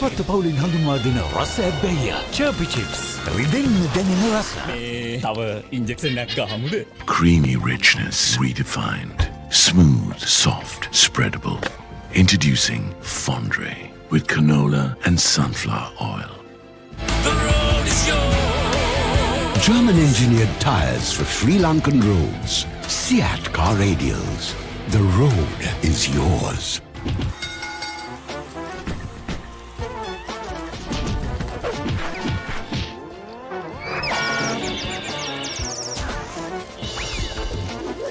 S11: උස්වත්ත පවුලින් හඳුන්වා දෙන රස ඇබ්බැහිය චර්පි චිප්ස් රිදෙන්න දැනෙන රස
S10: තව ඉන්ජෙක්ෂන් එකක් ගහමුද?
S8: Creamy richness redefined. Smooth, soft, spreadable. Introducing Fondre with canola and sunflower oil.
S10: The road is yours.
S8: German engineered tires for Sri Lankan roads. Seat car radials. The road is yours.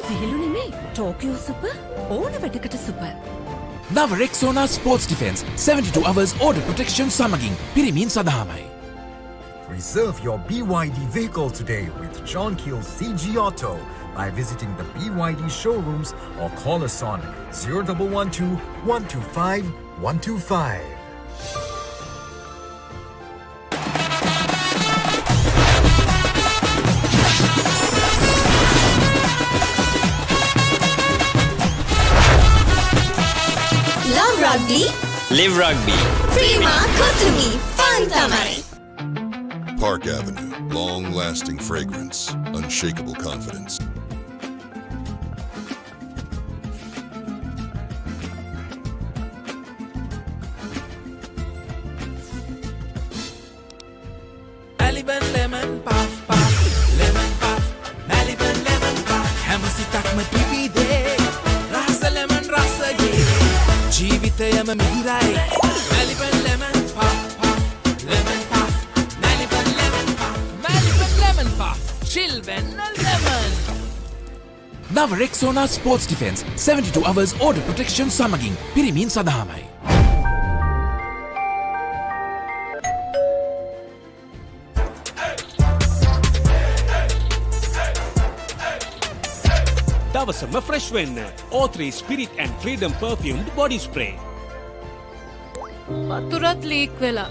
S12: විහිළු නෙමේ Tokyo super ඕන වැඩකට super.
S7: නව රෙක්සෝනා sports defence 72 hours order protection සමගින් පිරිමින් සඳහාමයි.
S6: Reserve your BYD vehicle today with John Keel CG Auto by visiting the BYD showrooms or call us on 0112 125 125.
S5: Love rugby.
S20: Live rugby.
S5: Prima Kotumi. Fun Tamari.
S16: Park Avenue, long-lasting fragrance, unshakable confidence.
S7: Maliban lemon puff puff, lemon puff, Maliban lemon puff. හැමසිතක්ම පිබිදේ, රස lemon රසගේ, ජීවිතයම මිහිරයි. Maliban lemon puff puff, lemon puff, Maliban lemon puff, Maliban lemon puff, chill when a lemon. නව රෙක්සෝනා sports defence 72 hours order protection සමගින් පිරිමින් සඳහාමයි.
S10: දවසම fresh වෙන්න. O3 Spirit and Freedom perfumed body spray.
S13: වතුරත් leak වෙලා.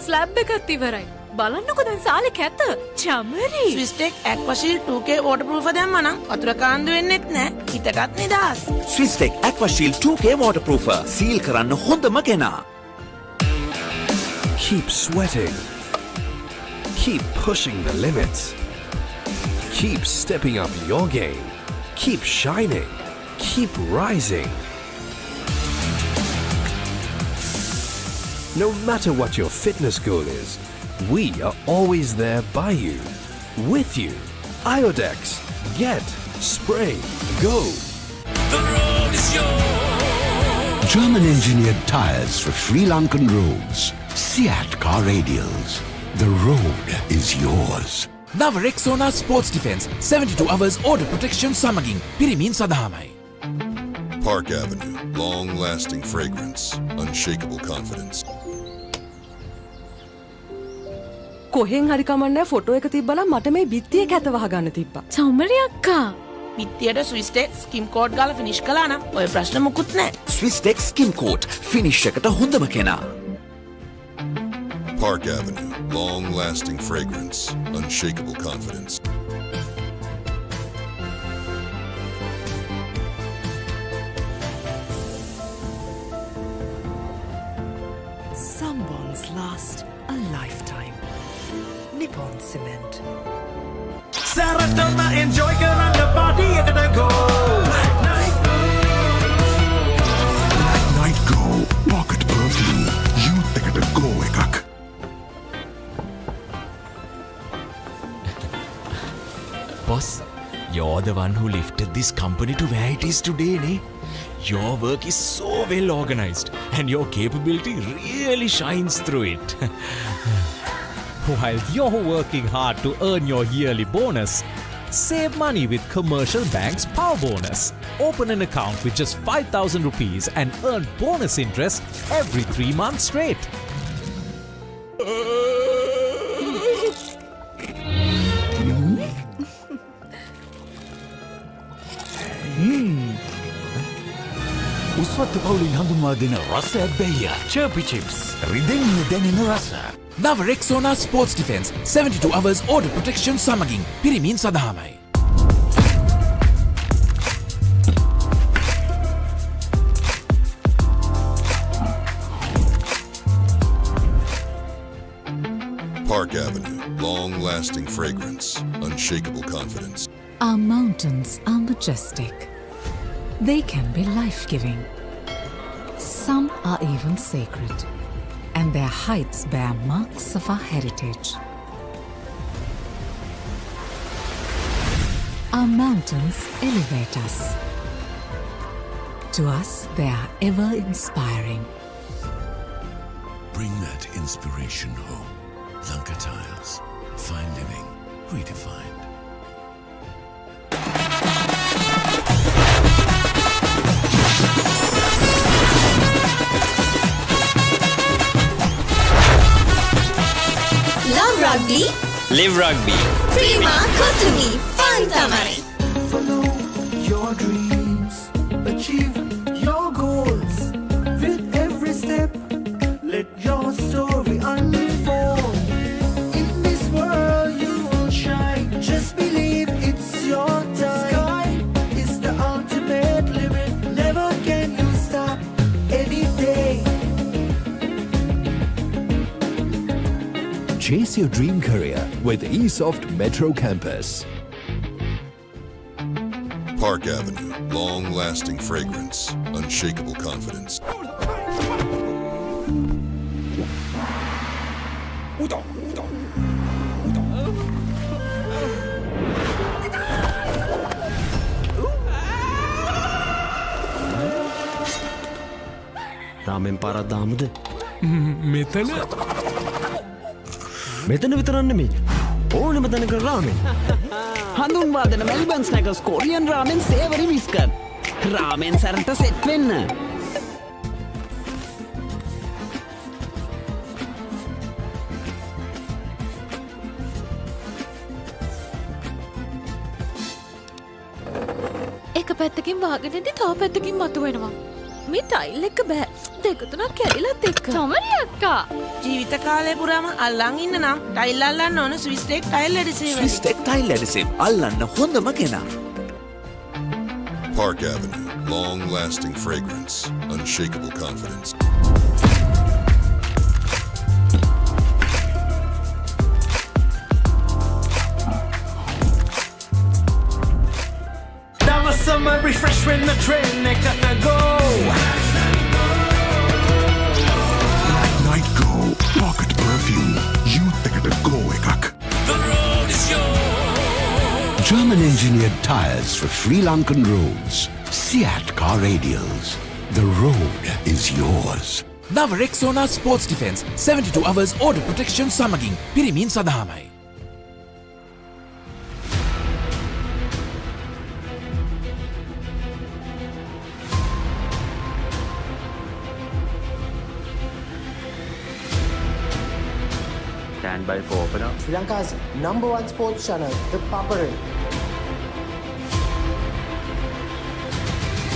S13: Slab එකත් ඉවරයි. බලන්නකො දැන් සාලේ කැත. චමරි.
S14: ස්විස්ටෙක් ඇක්වාෂීල් 2K waterproof දැම්මනම් වතුර කාන්දු වෙන්නෙත් නෑ. හිතටත් නිදහස්.
S7: ස්විස්ටෙක් ඇක්වාෂීල් 2K waterproofer සීල් කරන්න හොඳම කෙනා.
S11: Keep sweating. Keep pushing the limits. Keep stepping up your game. Keep shining. Keep rising. No matter what your fitness goal is, we are always there by you, with you. Iodex. Get, spray, go.
S10: The road is yours.
S8: German engineered tires for Sri Lankan roads. Seat car radials. The road is yours.
S7: නව රෙක්සෝනා sports defence 72 hours order protection සමගින් පිරිමින් සඳහාමයි.
S16: Park Avenue, long-lasting fragrance, unshakable confidence.
S12: කොහෙන් හරි කමන්නේ photo එක තිබ්බනම් මට මේ බිත්තිය කැත වහගන්න තිබ්බා.
S13: චමරි අක්කා.
S14: පිටියට ස්විස්ටෙක් ස්කිම් කෝඩ් ගාලා ෆිනිෂ් කළා නම් ඔය ප්‍රශ්න මුකුත් නෑ.
S7: ස්විස්ටෙක් ස්කිම් කෝට් ෆිනිෂ් එකට හොඳම කෙනා.
S16: Park Avenue, long-lasting fragrance, unshakable confidence.
S21: Some bonds last a lifetime. Nippon Cement.
S10: සැරටම enjoy කරන්න party එකට go.
S8: Night Go. Pocket perfume. Youth එකට go එකක්.
S4: Boss, you're the one who lifted this company to where it is today, ne? Your work is so well organized and your capability really shines through it.
S15: While you're working hard to earn your yearly bonus, save money with Commercial Bank's Power Bonus. Open an account with just 5,000 rupees and earn bonus interest every 3 months straight.
S11: උස්වත්ත පවුලින් හඳුන්වා දෙන රස ඇබ්බැහිය චර්පි chips රිදෙන්න දැනෙන රස.
S7: නව රෙක්සෝනා sports defence 72 hours order protection සමගින් පිරිමින් සඳහාමයි.
S16: Park Avenue, long-lasting fragrance, unshakable confidence.
S17: Our mountains are majestic. They can be life-giving. Some are even sacred, and their heights bear marks of our heritage. Our mountains elevate us. To us, they are ever inspiring.
S8: Bring that inspiration home. Lanka Tiles. Fine living. Redefined.
S5: Love rugby.
S20: Live rugby.
S5: Prima Kotumi. Fun tamari.
S22: Follow your dreams. Achieve your goals. With every step, let your story unfold. In this world you will shine. Just believe it's your time. Sky is the ultimate limit. Never can you stop any day.
S11: Chase your dream career with eSoft Metro Campus.
S16: Park Avenue, long-lasting fragrance, unshakable confidence.
S20: රාමෙන් පාරක් දාමුද?
S11: මෙතන
S20: මෙතන විතරක් නෙමෙයි. ඕනෙම තැනක රාමෙන්. හඳුන්වා දෙන Melbourne ස්නැකර්ස් Korean රාමෙන් සේවරි biscuit. රාමෙන් සැරට set වෙන්න.
S13: එක පැත්තකින් වාගෙන ඉඳි තව පැත්තකින් මතුවෙනවා. මේ ටයිල් එක බෑ. දෙක තුනක් කැඩිලත් එක්ක. තමරි අක්කා.
S14: ජීවිත කාලය පුරාම අල්ලන් ඉන්න නම් ටයිල් අල්ලන්න ඕන Swiss tech tile adhesive.
S7: Swiss tech tile adhesive අල්ලන්න හොඳම කෙනා.
S16: Park Avenue, long-lasting fragrance, unshakable confidence.
S22: Summer refresh when the train they gotta go.
S8: Night Go Pocket Perfume. You take it go ekak.
S4: The road is yours.
S8: German engineered tires for Sri Lankan roads. Seat car radials. The road is yours.
S7: Now Rexona Sports Defense 72 hours order protection සමගින් පිරිමින් සඳහාමයි.
S23: Stand by for opener.
S24: Sri Lanka's #1 sports channel, the Papare.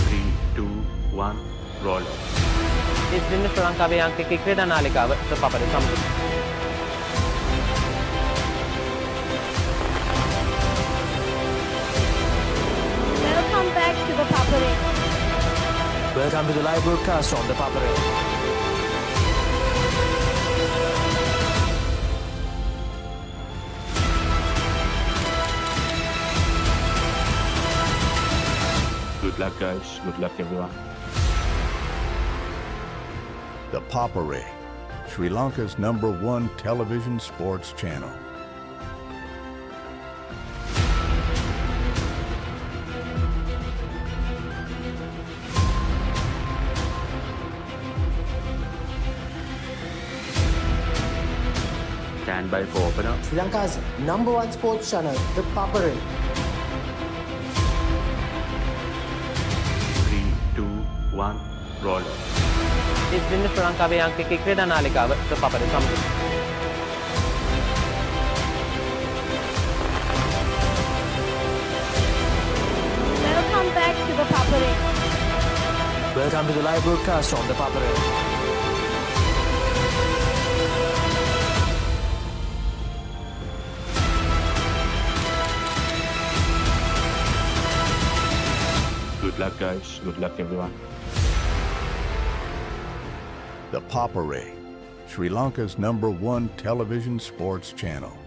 S23: 3, 2, 1, roll.
S20: ඉතින් ශ්‍රී ලංකාවේ අංකික ක්‍රීඩා නාලිකාව Papare සමගින්.
S13: Welcome back to the Papare.
S24: Welcome to the live broadcast on the Papare.
S23: Good luck, guys. Good luck, everyone.
S25: The Papare, Sri Lanka's #1 television sports channel.
S23: Stand by for opener.
S24: Sri Lanka's #1 sports channel, the Papare.
S23: 3, 2, 1, roll.
S20: ඉතින් ශ්‍රී ලංකාවේ අංකික ක්‍රීඩා නාලිකාව Papare සමගින්.
S13: Welcome back to the Papare.
S24: Welcome to the live broadcast on the Papare.
S23: Good luck, guys. Good luck, everyone.
S25: The Papare, Sri Lanka's #1 television sports channel.